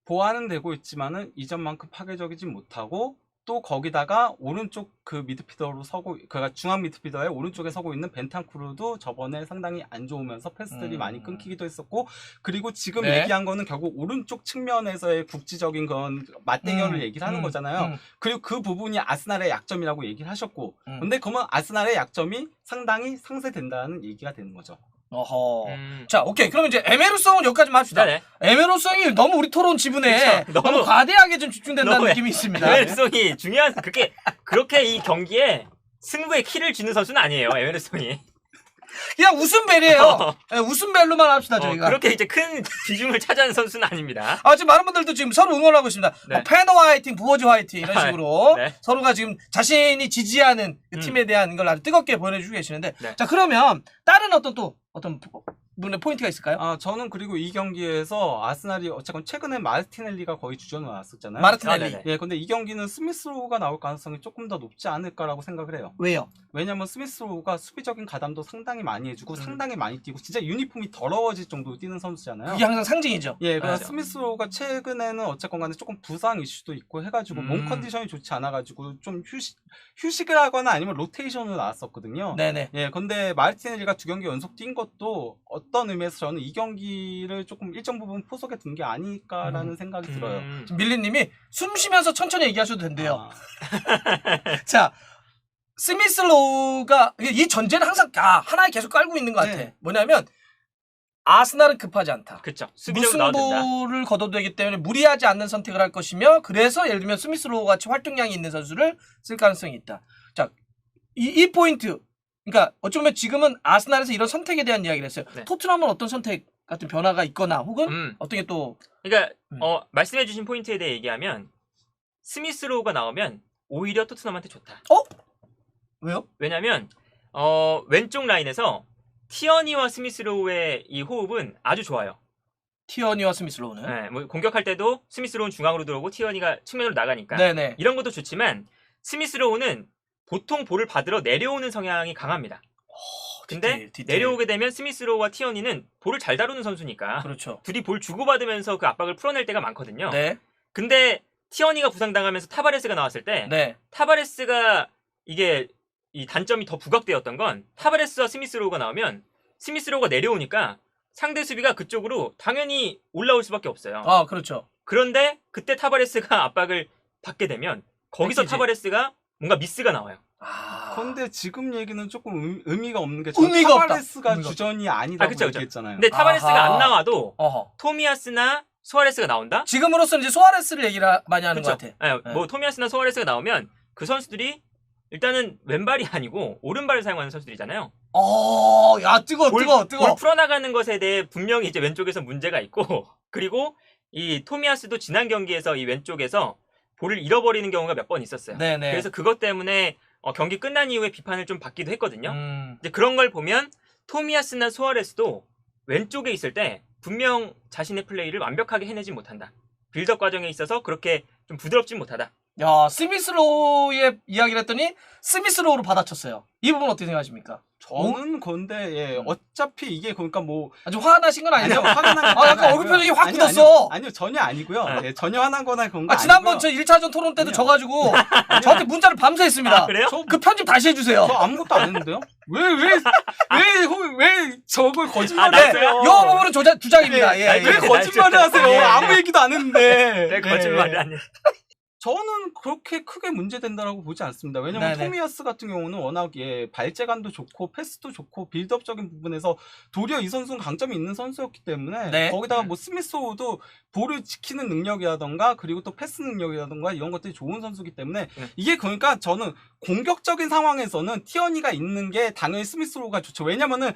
보완은 되고 있지만은 이전만큼 파괴적이진 못하고 또 거기다가 오른쪽 그 미드필더로 서고 그러니까 중앙 미드필더의 오른쪽에 서고 있는 벤탄쿠르도 저번에 상당히 안 좋으면서 패스들이 많이 끊기기도 했었고 그리고 지금 네. 얘기한 거는 결국 오른쪽 측면에서의 국지적인 그런 맞대결을 얘기를 하는 거잖아요. 그리고 그 부분이 아스날의 약점이라고 얘기를 하셨고 근데 그러면 아스날의 약점이 상당히 상쇄된다는 얘기가 되는 거죠. 어허. 자, 오케이. 그럼 이제 에메르송은 여기까지만 합시다. 네네. 에메르송이 너무 우리 토론 지분에 그쵸. 너무 과대하게 좀 집중된다는 너무 느낌이 있습니다. 에메르송이 중요한 그렇게 이 경기에 승부의 키를 쥐는 선수는 아니에요. 에메르송이. 그냥 웃음벨이에요. 네, 웃음벨로만 합시다, 저희가. 그렇게 이제 큰 비중을 차지하는 선수는 아닙니다. 지금 많은 분들도 지금 서로 응원하고 있습니다. 네. 패너 화이팅, 부어즈 화이팅 이런 식으로 네. 서로가 지금 자신이 지지하는 그 팀에 대한 걸 아주 뜨겁게 보내주고 계시는데 네. 자, 그러면 다른 어떤 분의 포인트가 있을까요? 저는 그리고 이 경기에서 아스날이 어쨌건 최근에 마르티넬리가 거의 주전으로 나왔었잖아요. 마르티넬리. 네네. 예, 근데 이 경기는 스미스로우가 나올 가능성이 조금 더 높지 않을까라고 생각을 해요. 왜요? 왜냐면 스미스로우가 수비적인 가담도 상당히 많이 해주고 상당히 많이 뛰고 진짜 유니폼이 더러워질 정도로 뛰는 선수잖아요. 그게 항상 상징이죠. 예, 그래서 맞아요. 스미스로우가 최근에는 어쨌건 간에 조금 부상 이슈도 있고 해가지고 몸 컨디션이 좋지 않아가지고 좀 휴식을 하거나 아니면 로테이션으로 나왔었거든요. 네네. 예, 근데 마르티넬리가 2경기 연속 뛴 것도 어떤 의미에서 저는 이 경기를 조금 일정 부분 포석에 둔 게 아닐까라는 생각이 들어요. 지금 밀리님이 숨 쉬면서 천천히 얘기하셔도 된대요. 아, 자, 스미스로우가 이 전제는 항상 하나에 계속 깔고 있는 것 같아. 네. 뭐냐면 아스날은 급하지 않다. 그쵸. 수비적으로 나와도 된다. 무승부를 거둬도 되기 때문에 무리하지 않는 선택을 할 것이며 그래서 예를 들면 스미스로우 같이 활동량이 있는 선수를 쓸 가능성이 있다. 자, 이 포인트. 그러니까 어쩌면 지금은 아스날에서 이런 선택에 대한 이야기를 했어요. 네. 토트넘은 어떤 선택 같은 변화가 있거나 혹은 어떤 게 또 그러니까 말씀해주신 포인트에 대해 얘기하면 스미스로우가 나오면 오히려 토트넘한테 좋다. 왜요? 왜냐면 왼쪽 라인에서 티어니와 스미스로우의 이 호흡은 아주 좋아요. 티어니와 스미스로우는. 네, 뭐 공격할 때도 스미스로우는 중앙으로 들어오고 티어니가 측면으로 나가니까 네네. 이런 것도 좋지만 스미스로우는 보통 볼을 받으러 내려오는 성향이 강합니다. 근데 디테일. 내려오게 되면 스미스로우와 티어니는 볼을 잘 다루는 선수니까 그렇죠. 둘이 볼 주고받으면서 그 압박을 풀어낼 때가 많거든요. 네. 근데 티어니가 부상당하면서 타바레스가 나왔을 때 네. 타바레스가 이게 이 단점이 더 부각되었던 건 타바레스와 스미스로우가 나오면 스미스로우가 내려오니까 상대 수비가 그쪽으로 당연히 올라올 수밖에 없어요. 그렇죠. 그런데 그때 타바레스가 압박을 받게 되면 거기서 뺏기지. 타바레스가 뭔가 미스가 나와요. 근데 지금 얘기는 조금 의미가 없는 게 의미가 없다. 타바레스가 의미가 주전이 아니라고 그쵸. 얘기했잖아요. 근데 타바레스가 아하. 안 나와도 어허. 토미야스나 수아레스가 나온다? 지금으로서는 이제 소아레스를 얘기를 많이 하는 것 그쵸? 같아. 네, 뭐 토미야스나 수아레스가 나오면 그 선수들이 일단은 왼발이 아니고 오른발을 사용하는 선수들이잖아요. 야, 뜨거워. 볼 풀어나가는 것에 대해 분명히 이제 왼쪽에서 문제가 있고 그리고 이 토미야스도 지난 경기에서 이 왼쪽에서 볼을 잃어버리는 경우가 몇 번 있었어요. 네네. 그래서 그것 때문에 경기 끝난 이후에 비판을 좀 받기도 했거든요. 이제 그런 걸 보면 토미야스나 수아레스도 왼쪽에 있을 때 분명 자신의 플레이를 완벽하게 해내지 못한다. 빌드업 과정에 있어서 그렇게 좀 부드럽진 못하다. 야, 스미스로우의 이야기를 했더니 스미스로우로 받아쳤어요. 이 부분 어떻게 생각하십니까? 저는 건데 어차피 이게 그러니까 뭐 아주 화나신 건 아니죠? 화난 약간 얼굴 표정이 확 굳었어. 아니요, 전혀 아니고요. 예, 전혀 화난 거나 그런 거 지난번 아니고요. 저 1차전 토론 때도 아니요. 져가지고 저한테 문자를 밤새 했습니다. 그래요? 그 편집 다시 해주세요. 저 아무것도 안 했는데요? 왜 저걸 거짓말을 네. 하세요? 이 부분은 주장입니다. 예, 예. 왜 거짓말을 하세요? 예. 아무 얘기도 안 했는데. 내 거짓말이 아니야. 저는 그렇게 크게 문제된다라고 보지 않습니다. 왜냐면 네네. 토미야스 같은 경우는 워낙 발재간도 좋고 패스도 좋고 빌드업적인 부분에서 도리어 이 선수는 강점이 있는 선수였기 때문에 네. 거기다가 뭐 스미스호도 볼을 지키는 능력이라던가 그리고 또 패스 능력이라던가 이런 것들이 좋은 선수이기 때문에 이게 그러니까 저는 공격적인 상황에서는 티어니가 있는 게 당연히 스미스로우가 좋죠. 왜냐면은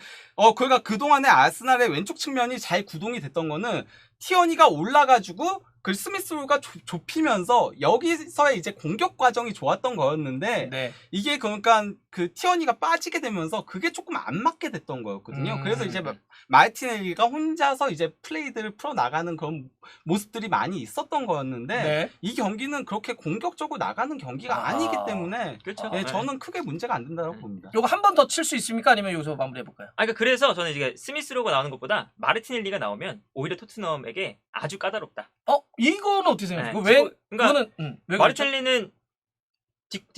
그러니까 그동안에 아스날의 왼쪽 측면이 잘 구동이 됐던 거는 티어니가 올라가지고 그 스미스로가 좁히면서 여기서의 이제 공격 과정이 좋았던 거였는데 네. 이게 그러니까 그 티어니가 빠지게 되면서 그게 조금 안 맞게 됐던 거였거든요. 그래서 이제 마르티넬리가 혼자서 이제 플레이들을 풀어 나가는 그런 모습들이 많이 있었던 거였는데 네. 이 경기는 그렇게 공격적으로 나가는 경기가 아니기 때문에 그렇죠. 예, 저는 크게 문제가 안 된다고 봅니다. 요거 한 번 더 칠 수 있습니까? 아니면 여기서 마무리해 볼까요? 그러니까 그래서 저는 이게 스미스로가 나오는 것보다 마르티넬리가 나오면 오히려 토트넘에게 아주 까다롭다. 이거는 어떻게 생각해요? 네, 왜? 그러니까 그거는 왜 마르티넬리는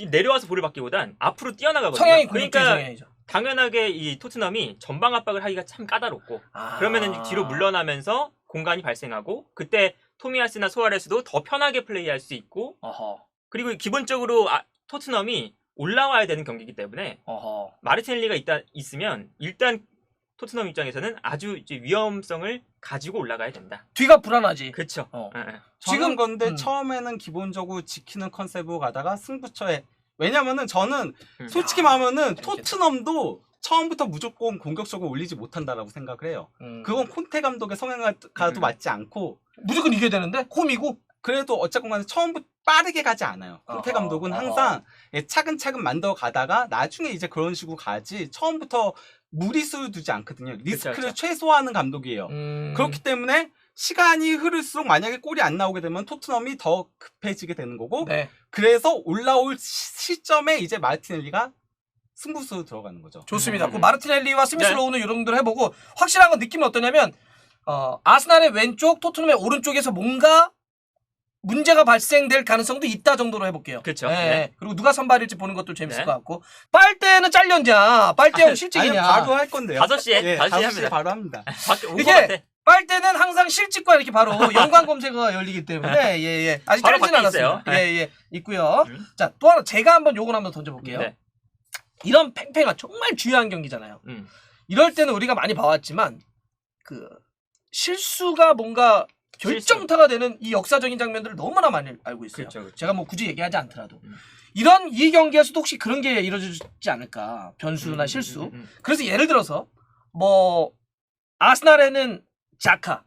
내려와서 볼을 받기보단 앞으로 뛰어나가거든요. 성향이 그러니까 성향이죠. 당연하게 이 토트넘이 전방 압박을 하기가 참 까다롭고 그러면은 뒤로 물러나면서 공간이 발생하고 그때 토미야스나 소아레스도 더 편하게 플레이할 수 있고 그리고 기본적으로 토트넘이 올라와야 되는 경기이기 때문에 마르티넬리가 있으면 일단 토트넘 입장에서는 아주 이제 위험성을 가지고 올라가야 된다. 뒤가 불안하지. 그렇죠. 지금 건데 처음에는 기본적으로 지키는 컨셉으로 가다가 승부처에 왜냐면은 저는 솔직히 말하면은 토트넘도 처음부터 무조건 공격적으로 올리지 못한다라고 생각을 해요. 그건 콘테 감독의 성향과도 맞지 않고 무조건 이겨야 되는데 홈이고 그래도 어쨌건 간에 처음부터 빠르게 가지 않아요. 콘테 감독은 항상 차근차근 만들어 가다가 나중에 이제 그런 식으로 가지 처음부터 무리수를 두지 않거든요. 리스크를 그쵸. 최소화하는 감독이에요. 그렇기 때문에 시간이 흐를수록 만약에 골이 안 나오게 되면 토트넘이 더 급해지게 되는 거고 네. 그래서 올라올 시점에 이제 마르티넬리가 승부수로 들어가는 거죠. 좋습니다. 그 마르티넬리와 스미스로우는 이런 정도로 해보고 확실한 건 느낌이 어떠냐면 아스날의 왼쪽, 토트넘의 오른쪽에서 뭔가 문제가 발생될 가능성도 있다 정도로 해볼게요. 그렇죠. 네. 네. 그리고 누가 선발일지 보는 것도 재밌을 네. 것 같고 빨대는 잘렸냐 빨대형 실직이냐 아니, 바로 할 건데요. 5시에 예, 5시에 5시에 합니다. 바로 합니다. 이게 빨대는 항상 실직과 이렇게 바로 연관 검색어가 열리기 때문에 예예 아직 바로 짧진 밖에 않았습니다. 있어요. 예예 있고요. 자 또 하나 제가 한번 요걸 한번 던져볼게요. 네. 이런 팽팽한 정말 중요한 경기잖아요. 이럴 때는 우리가 많이 봐왔지만 그 실수가 뭔가 결정타가 되는 이 역사적인 장면들을 너무나 많이 알고 있어요. 그렇죠. 제가 뭐 굳이 얘기하지 않더라도 이런 이 경기에서도 혹시 그런 게 이루어지지 않을까 변수나 실수. 그래서 예를 들어서 뭐 아스날에는 자카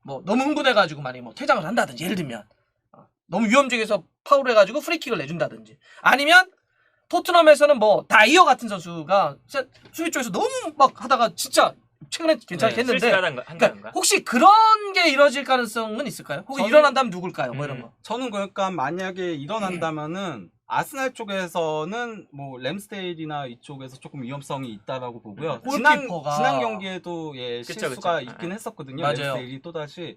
뭐 너무 흥분해가지고 만약에 뭐 퇴장을 한다든지 예를 들면 너무 위험적에서 파울해가지고 프리킥을 내준다든지 아니면 토트넘에서는 뭐 다이어 같은 선수가 수비 쪽에서 너무 막 하다가 진짜 최근에 괜찮게 했는데 그러니까 혹시 그런 게 이루어질 가능성은 있을까요? 혹시 일어난다면 누굴까요? 뭐 이런 거. 저는 그러니까 만약에 일어난다면은 아스날 쪽에서는 뭐 램스데일이나 이쪽에서 조금 위험성이 있다라고 보고요. 지난 경기에도 실수가 그쵸. 있긴 했었거든요. 맞아요. 램스데일이 또다시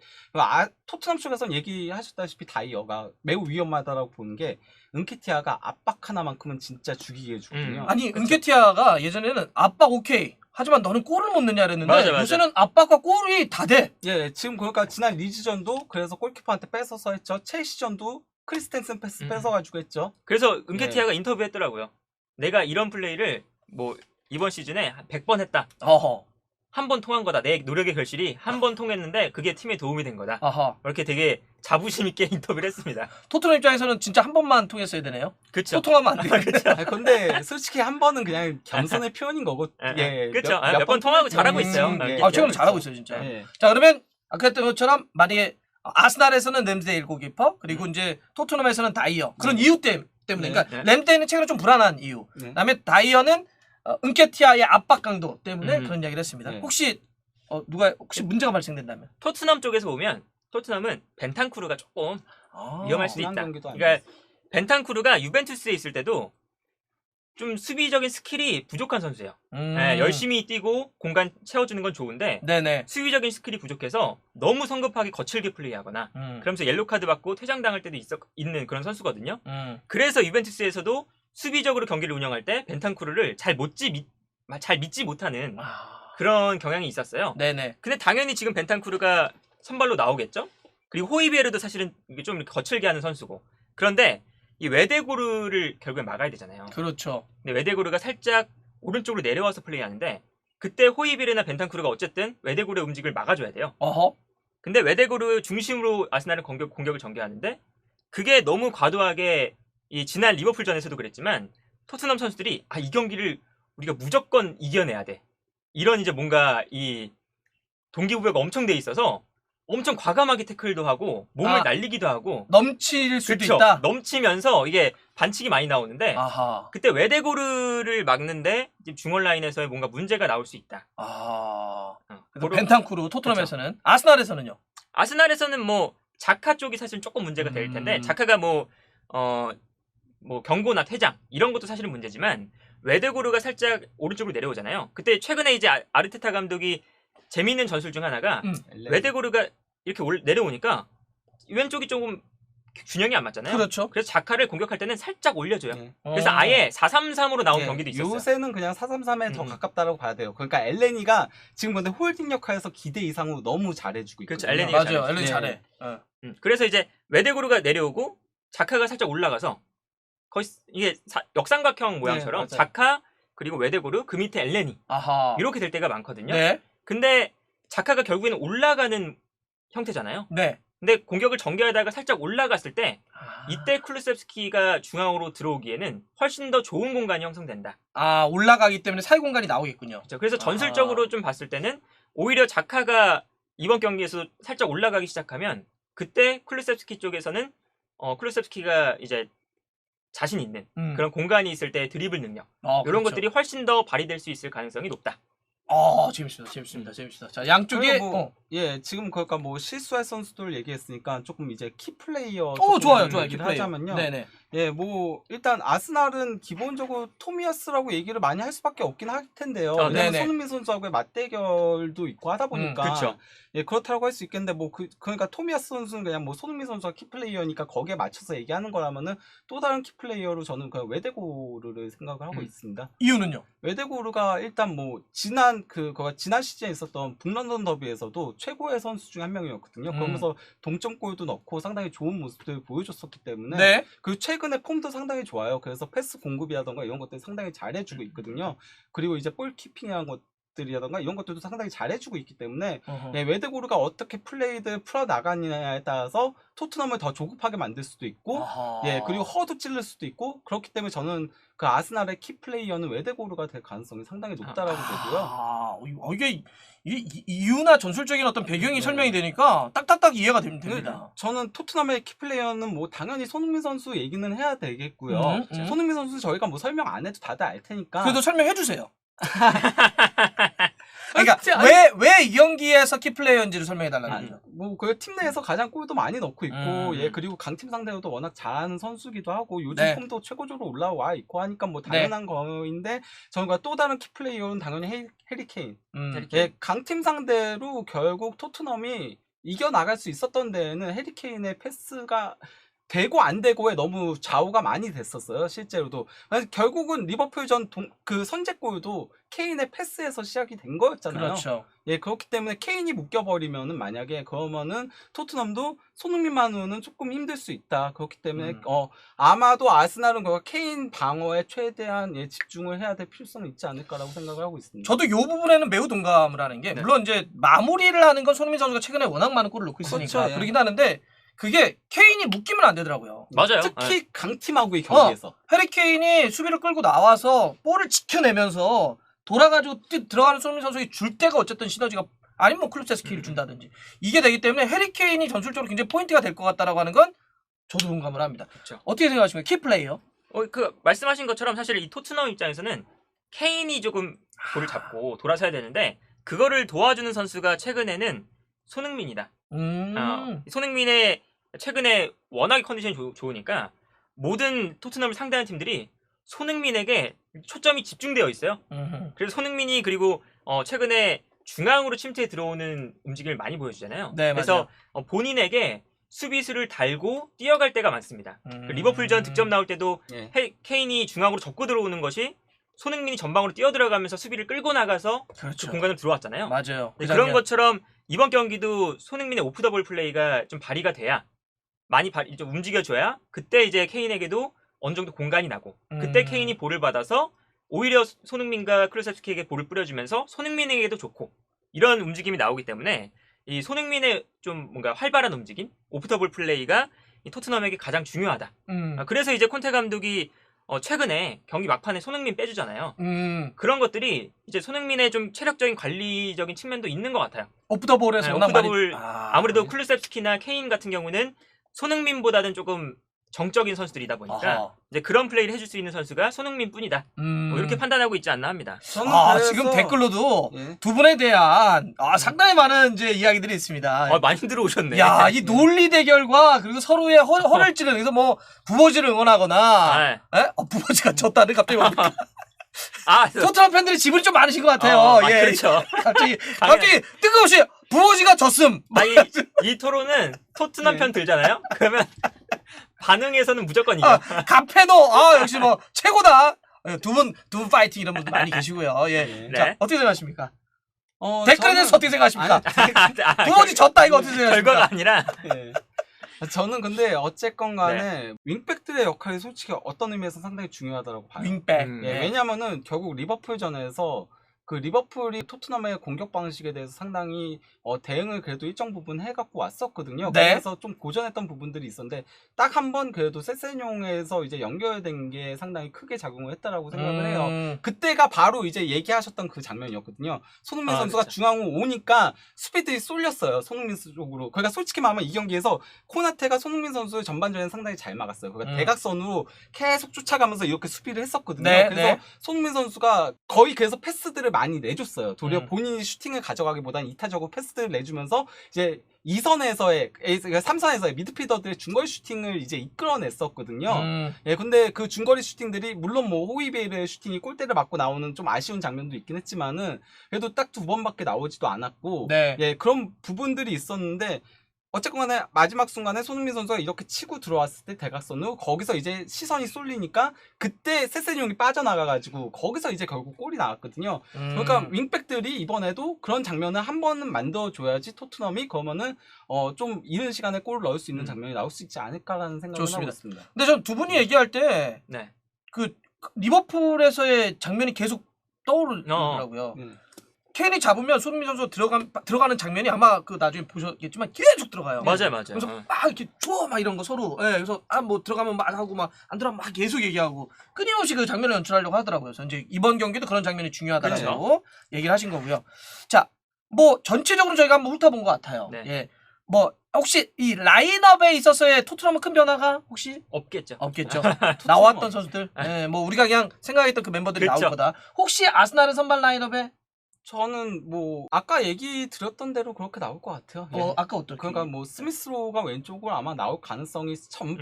토트넘 쪽에서는 얘기하셨다시피 다이어가 매우 위험하다라고 보는 게 은케티아가 압박 하나만큼은 진짜 죽이게 해주거든요. 아니 은케티아가 예전에는 압박 오케이 하지만 너는 골을 못 넣냐 그랬는데 맞아. 요새는 압박과 골이 다 돼. 예, 지금 그러니까 지난 리즈전도 그래서 골키퍼한테 뺏어서 했죠. 첼시전도 크리스텐슨 패스 뺏어가지고 했죠. 그래서 은케티아가 인터뷰했더라고요. 내가 이런 플레이를 뭐 이번 시즌에 100번 했다. 한 번 통한 거다. 내 노력의 결실이 한 번 통했는데 그게 팀에 도움이 된 거다. 이렇게 되게 자부심 있게 인터뷰를 했습니다. 토트넘 입장에서는 진짜 한 번만 통했어야 되네요. 그렇죠. 또 통하면 안 돼요. 근데 솔직히 한 번은 그냥 겸손의 표현인 거고. 예. 그렇죠. 몇 번 통하고 잘하고 있어요. 최근에 잘하고 있어요, 진짜. 자, 그러면 아까 했던 것처럼 만약에 아스날에서는 램스데일 골키퍼 그리고 이제 토트넘에서는 다이어 그런 이유 때문에 그러니까 램스데일은 최근에 좀 불안한 이유. 그다음에 다이어는 은케티아의 압박 강도 때문에 그런 이야기를 했습니다. 혹시 문제가 발생된다면 토트넘 쪽에서 보면 토트넘은 벤탄쿠르가 조금 위험할 수도 있다. 그러니까 벤탄쿠르가 유벤투스에 있을 때도 좀 수비적인 스킬이 부족한 선수예요. 열심히 뛰고 공간 채워주는 건 좋은데 수비적인 스킬이 부족해서 너무 성급하게 거칠게 플레이하거나 그러면서 옐로카드 받고 퇴장당할 때도 있는 그런 선수거든요. 그래서 유벤투스에서도 수비적으로 경기를 운영할 때 벤탄쿠르를 잘 믿지 못하는 그런 경향이 있었어요. 근데 당연히 지금 벤탄쿠르가 선발로 나오겠죠? 그리고 호이비에르도 사실은 좀 이렇게 거칠게 하는 선수고. 그런데 이 웨데고르를 결국에 막아야 되잖아요. 그렇죠. 근데 웨데고르가 살짝 오른쪽으로 내려와서 플레이하는데 그때 호이비에르나 벤탄쿠르가 어쨌든 웨데고르의 움직임을 막아줘야 돼요. 근데 웨데고르 중심으로 아스날은 공격을 전개하는데 그게 너무 과도하게 이 지난 리버풀전에서도 그랬지만 토트넘 선수들이 이 경기를 우리가 무조건 이겨내야 돼. 이런 이제 뭔가 이 동기부여가 엄청 돼 있어서 엄청 과감하게 태클도 하고 몸을 아. 날리기도 하고 넘칠 수도 그쵸? 있다. 넘치면서 이게 반칙이 많이 나오는데 아하. 그때 외대고르를 막는데 지금 중원 라인에서 뭔가 문제가 나올 수 있다. 아. 그래서 고르- 벤탄쿠르 토트넘에서는 아스날에서는요. 아스날에서는 뭐 자카 쪽이 사실 조금 문제가 될 텐데 자카가 뭐 경고나 퇴장 이런 것도 사실은 문제지만 외대고르가 살짝 오른쪽으로 내려오잖아요. 그때 최근에 이제 아르테타 감독이 재미있는 전술 중 하나가 외대고르가 이렇게 내려오니까 왼쪽이 조금 균형이 안 맞잖아요. 그렇죠. 그래서 자카를 공격할 때는 살짝 올려줘요. 예. 그래서 아예 4-3-3으로 나온 예, 경기도 있었어요. 요새는 그냥 4-3-3에 더 가깝다라고 봐야 돼요. 그러니까 엘레니가 지금 근데 홀딩 역할에서 기대 이상으로 너무 잘해주고 있거든요. 그렇죠. 엘레니가 맞아요. 잘해. 엘렌 예. 잘해. 그래서 이제 외대고르가 내려오고 자카가 살짝 올라가서 거의 이게 역삼각형 모양처럼 네, 맞아요. 자카 그리고 외대고르 그 밑에 엘레니 아하. 이렇게 될 때가 많거든요. 네. 근데 자카가 결국에는 올라가는 형태잖아요. 네. 근데 공격을 전개하다가 살짝 올라갔을 때 아. 이때 쿨루셉스키가 중앙으로 들어오기에는 훨씬 더 좋은 공간이 형성된다. 아, 올라가기 때문에 사이 공간이 나오겠군요. 그렇죠. 그래서 전술적으로 좀 봤을 때는 오히려 자카가 이번 경기에서 살짝 올라가기 시작하면 그때 쿨루셉스키 쪽에서는 쿨루셉스키가 이제 자신 있는 그런 공간이 있을 때 드리블 능력 이런 그렇죠. 것들이 훨씬 더 발휘될 수 있을 가능성이 높다. 재밌습니다. 자, 양쪽에 예, 지금 그러니까 뭐 실수할 선수들 얘기했으니까 조금 이제 키 플레이어 좋아요. 얘기를 하자면요. 네네. 예, 뭐 일단 아스날은 기본적으로 토미야스라고 얘기를 많이 할 수밖에 없긴 할 텐데요. 왜냐면 네네. 손흥민 선수하고의 맞대결도 있고 하다 보니까 그렇죠. 예, 그렇다고 할 수 있겠는데 뭐 그러니까 토미야스 선수는 그냥 뭐 손흥민 선수가 키 플레이어니까 거기에 맞춰서 얘기하는 거라면은 또 다른 키 플레이어로 저는 그냥 외대고르를 생각을 하고 있습니다. 이유는요? 외대고르가 일단 뭐 지난 시즌에 있었던 북런던 더비에서도 최고의 선수 중 한 명이었거든요. 그러면서 동점골도 넣고 상당히 좋은 모습들을 보여줬었기 때문에 네. 그리고 최근에 폼도 상당히 좋아요. 그래서 패스 공급이라던가 이런 것들 상당히 잘해주고 있거든요. 그리고 이제 볼 키핑이라는 것들이라던가 이런 것들도 상당히 잘해주고 있기 때문에 예, 외대고르가 어떻게 플레이를 풀어나가느냐에 따라서 토트넘을 더 조급하게 만들 수도 있고 예, 그리고 허도 찔릴 수도 있고 그렇기 때문에 저는 그 아스날의 키 플레이어는 외대고르가 될 가능성이 상당히 높다라고 보고요. 이게 이유나 전술적인 어떤 배경이 설명이 되니까 딱딱딱 이해가 됩니다. 저는 토트넘의 키 플레이어는 뭐 당연히 손흥민 선수 얘기는 해야 되겠고요. 손흥민 선수 저희가 뭐 설명 안 해도 다들 알 테니까. 그래도 설명해 주세요. 그러니까 왜 이 경기에서 키 플레이어인지를 설명해 달라는 거죠. 뭐 그 팀 내에서 가장 골도 많이 넣고 있고 예, 그리고 강팀 상대로도 워낙 잘하는 선수기도 하고 요즘 폼도 최고조로 올라와 있고 하니까 뭐 당연한 거인데 저는 또 다른 키 플레이어는 당연히 해리 케인. 예, 강팀 상대로 결국 토트넘이 이겨 나갈 수 있었던 데에는 해리 케인의 패스가 되고 안 되고에 너무 좌우가 많이 됐었어요. 실제로도 결국은 리버풀전 그 선제골도 케인의 패스에서 시작이 된 거였잖아요. 그렇죠. 예, 그렇기 때문에 케인이 묶여버리면은 만약에 그러면은 토트넘도 손흥민만으로는 조금 힘들 수 있다. 그렇기 때문에 아마도 아스날은 그 케인 방어에 최대한 집중을 해야 될 필요성이 있지 않을까라고 생각을 하고 있습니다. 저도 이 부분에는 매우 동감을 하는 게 물론 이제 마무리를 하는 건 손흥민 선수가 최근에 워낙 많은 골을 넣고 있으니까 그렇죠, 예. 그러긴 하는데 그게 케인이 묶이면 안 되더라고요. 맞아요. 특히 강팀하고의 경기에서 해리 케인이 수비를 끌고 나와서 볼을 지켜내면서 돌아가지고 들어가는 손흥민 선수에게 줄 때가 어쨌든 시너지가 아니면 뭐 클루체스키를 준다든지 이게 되기 때문에 해리 케인이 전술적으로 굉장히 포인트가 될 것 같다라고 하는 건 저도 동감을 합니다. 그렇죠. 어떻게 생각하십니까? 키 플레이어? 그 말씀하신 것처럼 사실 이 토트넘 입장에서는 케인이 조금 볼을 잡고 돌아서야 되는데 그거를 도와주는 선수가 최근에는 손흥민이다. 손흥민의 최근에 워낙에 컨디션이 좋으니까 모든 토트넘을 상대하는 팀들이 손흥민에게 초점이 집중되어 있어요. 그래서 손흥민이 그리고 최근에 중앙으로 침투해 들어오는 움직임을 많이 보여주잖아요. 네, 그래서 본인에게 수비수를 달고 뛰어갈 때가 많습니다. 리버풀전 득점 나올 때도 케인이 중앙으로 접고 들어오는 것이 손흥민이 전방으로 뛰어들어가면서 수비를 끌고 나가서 그렇죠. 그 공간을 들어왔잖아요. 맞아요. 그런 것처럼 이번 경기도 손흥민의 오프 더 볼 플레이가 좀 발휘가 돼야 많이 좀 움직여줘야 그때 이제 케인에게도 어느 정도 공간이 나고 그때 케인이 볼을 받아서 오히려 손흥민과 클루셉스키에게 볼을 뿌려주면서 손흥민에게도 좋고 이런 움직임이 나오기 때문에 이 손흥민의 좀 뭔가 활발한 움직임, 오프 더 볼 플레이가 이 토트넘에게 가장 중요하다. 그래서 이제 콘테 감독이 최근에 경기 막판에 손흥민 빼주잖아요. 그런 것들이 이제 손흥민의 좀 체력적인 관리적인 측면도 있는 것 같아요. 오프 더 볼에서 워낙 많이 아무래도 쿨루셉스키나 케인 같은 경우는 손흥민보다는 조금 정적인 선수들이다 보니까 이제 그런 플레이를 해줄 수 있는 선수가 손흥민뿐이다. 뭐 이렇게 판단하고 있지 않나 합니다. 지금 댓글로도 두 분에 대한 상당히 많은 이제 이야기들이 있습니다. 많이 들어오셨네. 야, 이 논리 대결과 그리고 서로의 허를 찌르는 그래서 뭐 부버지를 응원하거나 부버지가 졌다는 갑자기 뭡니까? 토트넘 팬들이 지분이 좀 많으신 것 같아요. 예. 그렇죠. 갑자기 뜬금없이 부버지가 졌음. 이 토론은 토트넘 편 들잖아요. 그러면 반응에서는 무조건 이겨. 카페도 역시 뭐 최고다. 두 분 파이팅 이런 분들 많이 계시고요. 예. 자, 어떻게 생각하십니까? 댓글에 대해서 어떻게 생각하십니까? 부버지 졌다 이거 어떻게 생각하십니까? 결과가 아니라. 저는 근데 어쨌건 간에 윙백들의 역할이 솔직히 어떤 의미에서 상당히 중요하다고 봐요. 윙백. 왜냐면은 결국 리버풀전에서 그 리버풀이 토트넘의 공격 방식에 대해서 상당히 대응을 그래도 일정 부분 해갖고 왔었거든요. 그래서 좀 고전했던 부분들이 있었는데 딱 한 번 그래도 세세뇽에서 이제 연결된 게 상당히 크게 작용을 했다라고 생각을 해요. 그때가 바로 이제 얘기하셨던 그 장면이었거든요. 손흥민 선수가 그렇죠. 중앙으로 오니까 수비들이 쏠렸어요. 손흥민 쪽으로. 그러니까 솔직히 말하면 이 경기에서 코나테가 손흥민 선수의 전반전에 상당히 잘 막았어요. 그러니까 대각선으로 계속 쫓아가면서 이렇게 수비를 했었거든요. 그래서 손흥민 선수가 거의 그래서 패스들을 많이 내줬어요. 도리어 본인이 슈팅을 가져가기보다는 이타적으로 패스들을 내주면서 이제 2선에서의, 3선에서의 미드필더들의 중거리 슈팅을 이제 이끌어냈었거든요. 근데 그 중거리 슈팅들이 물론 뭐 호이베르의 슈팅이 골대를 맞고 나오는 좀 아쉬운 장면도 있긴 했지만은 그래도 딱 2번밖에 나오지도 않았고 그런 부분들이 있었는데 어쨌건 간에 마지막 순간에 손흥민 선수가 이렇게 치고 들어왔을 때 대각선으로 거기서 이제 시선이 쏠리니까 그때 세세뇽이 빠져나가가지고 거기서 이제 결국 골이 나왔거든요. 그러니까 윙백들이 이번에도 그런 장면을 한 번은 만들어줘야지 토트넘이 그러면은 좀 이른 시간에 골을 넣을 수 있는 장면이 나올 수 있지 않을까라는 생각을 하고 있습니다. 근데 전 두 분이 얘기할 때 그 리버풀에서의 장면이 계속 떠오르더라고요. 케인이 잡으면 손흥민 선수 들어가는 장면이 아마 그 나중에 보셨겠지만 계속 들어가요. 맞아요. 그래서 막 이렇게 줘 막 이런 거 서로. 그래서 뭐 들어가면 막 하고 막 안 들어가면 막 계속 얘기하고 끊임없이 그 장면을 연출하려고 하더라고요. 그래서 이제 이번 경기도 그런 장면이 중요하다고 얘기를 하신 거고요. 자, 뭐 전체적으로 저희가 한번 훑어본 것 같아요. 뭐 혹시 이 라인업에 있어서의 토트넘은 큰 변화가 혹시 없겠죠. 나왔던 선수들. 뭐 우리가 그냥 생각했던 그 멤버들이 나올 거다. 혹시 아스날은 선발 라인업에 저는 뭐 아까 얘기 드렸던 대로 그렇게 나올 것 같아요. 아까 어떨? 그러니까 뭐 스미스로가 왼쪽으로 아마 나올 가능성이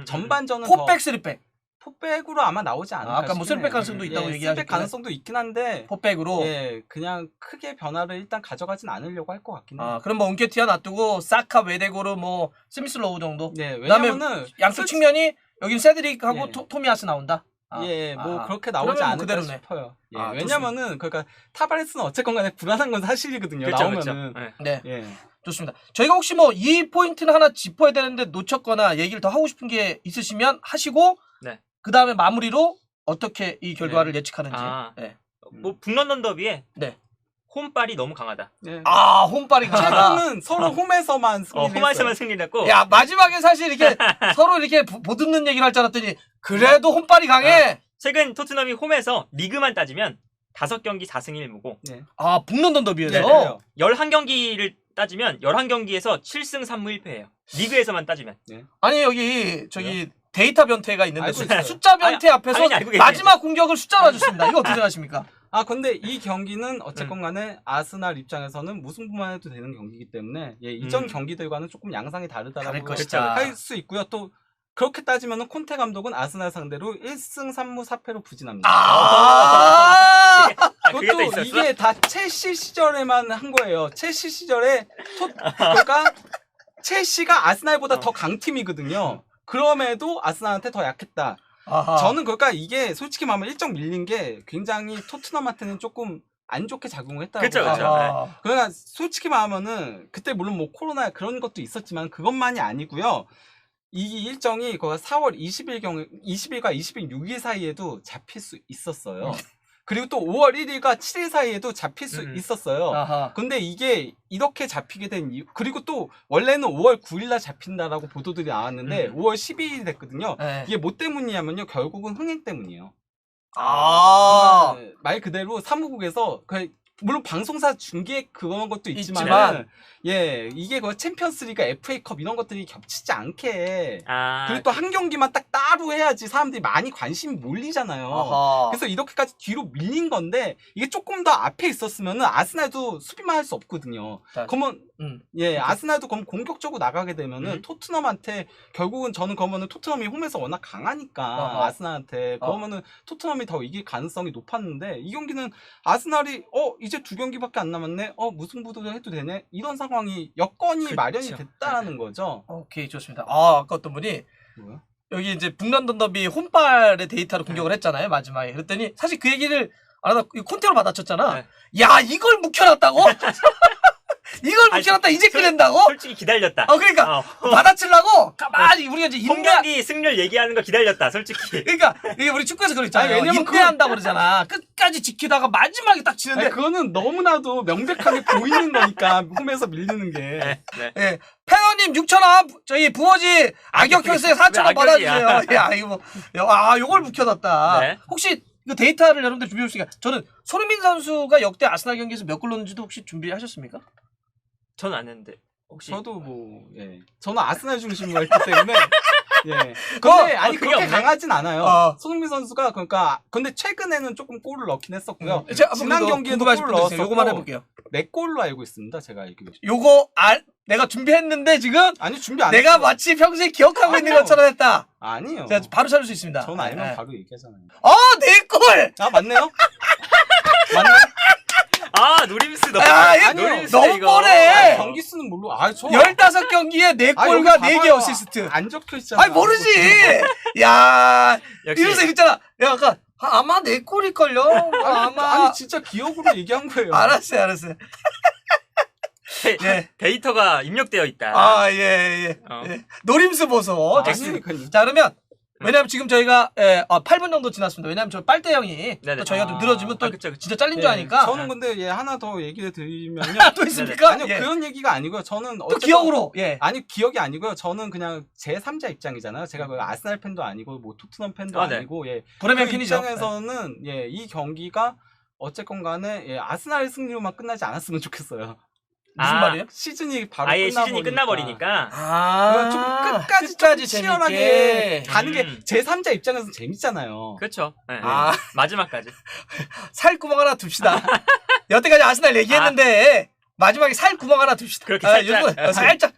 전반전은 포백, 쓰리백. 포백으로 아마 나오지 않을까. 아까 뭐 쓰리백 가능성도 있다고 얘기하셨는데. 쓰리백 가능성도 있긴 한데 포백으로. 그냥 크게 변화를 일단 가져가진 않으려고 할 것 같긴 해요. 그럼 뭐 은케티아 놔두고 사카, 외대고로 뭐 스미스 로우 정도. 왜냐면은 양쪽 측면이 여기 세드릭하고 토미아스 나온다. 뭐 그렇게 나오지 않을까 싶어요. 왜냐면은 그러니까 타바레스는 어쨌건 간에 불안한 건 사실이거든요. 나오면은. 좋습니다. 저희가 혹시 뭐 이 포인트는 하나 짚어야 되는데 놓쳤거나 얘기를 더 하고 싶은 게 있으시면 하시고 그 다음에 마무리로 어떻게 이 결과를 예측하는지. 뭐 북런던 더비에 홈빨이 너무 강하다. 홈빨이 강하다. 최근은 서로 홈에서만 승리를 했고. 야, 마지막에 사실 이렇게 서로 이렇게 보듬는 얘기를 할 줄 알았더니 그래도 홈빨이 강해. 최근 토트넘이 홈에서 리그만 따지면 5경기 4승 1무고. 북런던 더비에서 11경기를 따지면 11경기에서 7승 3무 1패예요. 리그에서만 따지면. 아니 여기 저기 데이터 변태가 있는데 숫자 변태 앞에서 마지막 공격을 숫자로 줬습니다. 이거 어떻게 생각하십니까? 근데 이 경기는 어쨌건 간에 아스날 입장에서는 무승부만 해도 되는 경기이기 때문에 이전 경기들과는 조금 양상이 다르다라고 할 수 있고요. 또 그렇게 따지면은 콘테 감독은 아스날 상대로 1승 3무 4패로 부진합니다. 그것도 이게 다 첼시 시절에만 한 거예요. 첼시 시절에 그러니까 첼시가 아스날보다 더 강팀이거든요. 그럼에도 아스날한테 더 약했다. 저는 그러니까 이게 솔직히 말하면 일정 밀린 게 굉장히 토트넘한테는 조금 안 좋게 작용을 했다고 그렇죠. 그러니까 솔직히 말하면은 그때 물론 뭐 코로나 그런 것도 있었지만 그것만이 아니고요. 이 일정이 4월 20일과 26일 사이에도 잡힐 수 있었어요. 그리고 또 5월 1일과 7일 사이에도 잡힐 수 있었어요. 아하. 근데 이게 이렇게 잡히게 된 이유, 그리고 또 원래는 5월 9일날 잡힌다라고 보도들이 나왔는데 5월 12일이 됐거든요. 네. 이게 뭐 때문이냐면요. 결국은 흥행 때문이에요. 아. 말 그대로 사무국에서 물론 방송사 중계 그런 것도 있지만, 있지만. 예, 이게 그 챔피언스리그, FA컵 이런 것들이 겹치지 않게 아, 그리고 또 한 경기만 딱 따로 해야지 사람들이 많이 관심이 몰리잖아요. 아하. 그래서 이렇게까지 뒤로 밀린 건데 이게 조금 더 앞에 있었으면은 아스날도 수비만 할 수 없거든요. 자, 그러면 예, 그러니까. 아스날도 그럼 공격적으로 나가게 되면은 토트넘한테 결국은 저는 그러면은 토트넘이 홈에서 워낙 강하니까 아하. 아스날한테 그러면은 토트넘이 더 이길 가능성이 높았는데 이 경기는 아스날이 이제 2경기밖에 안 남았네. 무승부도 해도 되네. 이런 상황이 여건이 그쵸. 마련이 됐다라는 거죠. 오케이, 좋습니다. 아까 어떤 분이 뭐야? 여기 이제 북런던 더비 홈발의 데이터로 공격을 했잖아요, 마지막에. 그랬더니 사실 그 얘기를 안 하다 콘테로 받아쳤잖아. 네. 야, 이걸 묵혀놨다고? 이걸 묵혀놨다 이제 꺼낸다고? 솔직히 기다렸다. 그러니까 받아치려고 가만히 우리가 이제 홈경기 승률 얘기하는 거 기다렸다. 솔직히. 그러니까 이게 우리 축구에서 그런 거 있잖아요. 아니, 왜냐면 인내한다고 그러잖아. 끝까지 지키다가 마지막에 딱 지는데. 아니, 그거는 너무나도 명백하게 보이는 거니까 홈에서 밀리는 게. 네, 네. 예. 페어님 6,000원, 저희 부어지 악역혈세 4,000원 왜 받아주세요. 악역이야? 야, 이거 요걸 묵혀놨다. 네. 혹시 그 데이터를 여러분들 준비해 주시니까 저는 손흥민 선수가 역대 아스날 경기에서 몇 골 넣는지도 혹시 준비하셨습니까? 전 안 했는데. 혹시 저도 예. 저는 아스날 중심으로 했기 때문에. 예. 근데 아니 그게 그렇게 없네. 강하진 않아요. 어. 손흥민 선수가 근데 최근에는 조금 골을 넣긴 했었고요. 제가 지난 경기에도 궁금하신 골을 분들 있어요. 넣었었고 요거만 해볼게요. 4골로 알고 있습니다. 제가 알기로. 요거 내가 준비했는데 지금 아니 준비 안 내가 했어요. 마치 평소에 기억하고 있는 아니요. 것처럼 했다. 아니요. 제가 바로 찾을 수 있습니다. 저는 알면 예. 바로 얘기하잖아요. 네 골! 아 맞네요. 맞네. 노림수 너무. 아니요. 너무 이거. 뻔해. 경기 수는 몰라. 15경기에 4골과 4개 어시스트. 안 적혀 있잖아. 모르지. 야, 역시. 이러면서 이랬잖아. 내가 아까 아마 4골일걸요? 아마. 아니 진짜 기억으로 얘기한 거예요. 알았어요. 예. 데이터가 입력되어 있다. 예. 어. 예. 노림수 보소. 아니니까요. 자, 그러면 왜냐면 지금 저희가 8분 정도 지났습니다. 왜냐면 저 빨대형이 네네. 또 저희가 좀 늘어지면 또 그쵸. 진짜 잘린 줄 아니까. 저는 근데 하나 더 얘기를 드리면요. 또 있습니까? 아니요 예. 그런 얘기가 아니고요. 저는 또 어쨌든 기억으로. 예. 아니 기억이 아니고요. 저는 그냥 제 3자 입장이잖아요. 제가 그 아스날 팬도 아니고 뭐 토트넘 팬도 네. 아니고 예. 브레멘 그 팬이죠. 입장에서는 예, 이 경기가 어쨌건 간에 예, 아스날 승리로만 끝나지 않았으면 좋겠어요. 무슨 말이에요? 시즌이 바로 아예 끝나버리니까. 시즌이 끝나버리니까. 좀 끝까지 치열하게 재밌게. 가는 게 제 3자 입장에서는 재밌잖아요. 그렇죠. 네, 아. 마지막까지. 살구멍 하나 둡시다. 여태까지 아스날 얘기했는데 마지막에 살구멍 하나 둡시다. 그렇게 살짝. 요거 살짝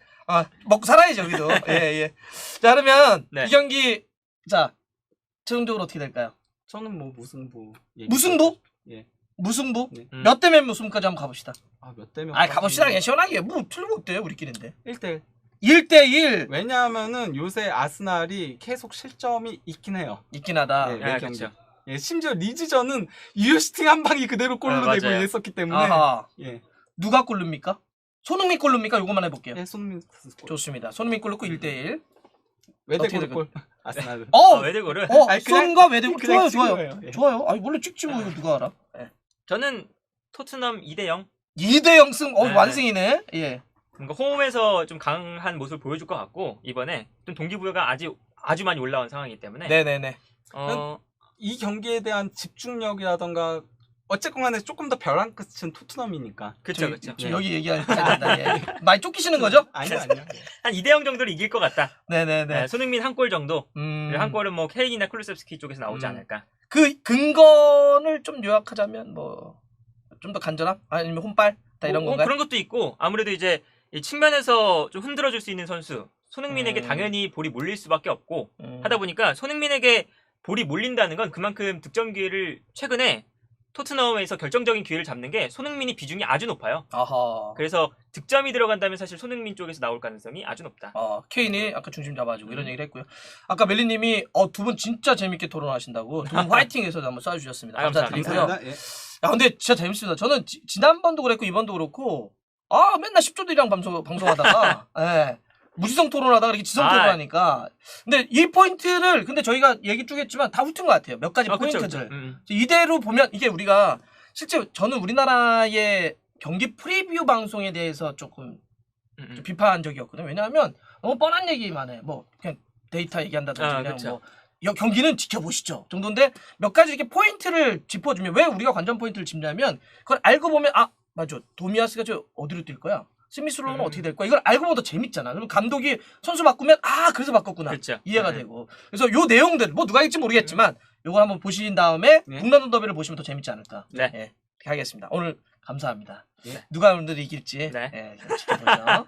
먹고 살아야죠 여기도. 예. 자, 그러면 네. 이 경기 최종적으로 어떻게 될까요? 저는 뭐 무승부. 무승부? 예. 무승부? 네. 몇 대 몇 무승부까지 한번 가봅시다. 몇 대면? 가봅시다. 그냥 시원하게. 뭐 틀리면 어때요 우리끼리인데. 1대 1대1 왜냐하면은 요새 아스날이 계속 실점이 있긴 해요. 있긴 하다. 네. 아, 경기. 그렇죠. 예, 심지어 리즈전은 유효슈팅 한 방이 그대로 골로 맞아요. 내고 이랬었기 때문에 아하. 예, 누가 골 넣습니까? 손흥민 골 넣습니까? 요것만 해볼게요. 예 손흥민 좋습니다. 손흥민 골 넣고 1대1. 외대골 골 아스날. 외대고를. 아니, 그냥- 손과 외대골 그냥 좋아요. 찍은 거예요. 예. 좋아요. 원래 찍지 뭐 이거 누가 알아? 저는 토트넘 2대0. 2대0 승. 네. 완승이네. 예. 뭔가 홈에서 좀 강한 모습을 보여줄 것 같고 이번에 좀 동기부여가 아주 많이 올라온 상황이기 때문에 네네네. 이 경기에 대한 집중력이라던가 어쨌건 간에 조금 더 벼랑 끝은 토트넘이니까. 그렇죠. 저 여기 얘기하니까 예. 많이 쫓기시는 거죠? 아니요. 한 2대0 정도로 이길 것 같다. 네네네. 네, 손흥민 한 골 정도. 그리고 한 음, 골은 뭐 케인이나 클루셉스키 쪽에서 나오지 않을까. 그 근거를 좀 요약하자면 뭐 좀 더 간절함? 아니면 혼발? 다 이런 건가요? 그런 것도 있고 아무래도 이제 이 측면에서 좀 흔들어줄 수 있는 선수. 손흥민에게 음. 당연히 볼이 몰릴 수밖에 없고 하다 보니까 손흥민에게 볼이 몰린다는 건 그만큼 득점 기회를 최근에 토트넘에서 결정적인 기회를 잡는 게 손흥민이 비중이 아주 높아요. 아하. 그래서 득점이 들어간다면 사실 손흥민 쪽에서 나올 가능성이 아주 높다. 케인이 아까 중심 잡아주고 이런 얘기를 했고요. 아까 멜리님이 두 분 진짜 재밌게 토론하신다고 두 분 화이팅해서 한번 쏴주셨습니다. 감사드리고요. 감사합니다. 예. 야, 근데 진짜 재밌습니다. 저는 지난번도 그랬고 이번도 그렇고 맨날 10조들이랑 방송하다가 예. 무지성 토론하다가 이렇게 지성 토론하니까. 근데 이 포인트를 근데 저희가 얘기 쭉 했지만 다 훑은 것 같아요. 몇 가지 포인트들. 이대로 보면 이게 우리가 실제 저는 우리나라의 경기 프리뷰 방송에 대해서 조금 좀 비판적이었거든요. 왜냐하면 너무 뻔한 얘기만 해. 뭐 그냥 데이터 얘기한다든지 그냥 뭐 경기는 지켜보시죠 정도인데 몇 가지 이렇게 포인트를 짚어주면 왜 우리가 관전 포인트를 짚냐면 그걸 알고 보면 아 맞아 도미아스가 저 어디로 뛸 거야 스미스로는 어떻게 될 거야 이걸 알고 보면 더 재밌잖아. 그럼 감독이 선수 바꾸면 아 그래서 바꿨구나 이해가 되고 그래서 요 내용들 뭐 누가 이길지 모르겠지만 요걸 한번 보신 다음에 북런던 더비를 보시면 더 재밌지 않을까. 네. 예, 그렇게 하겠습니다. 오늘 감사합니다. 누가 오늘 이길지 지켜보죠.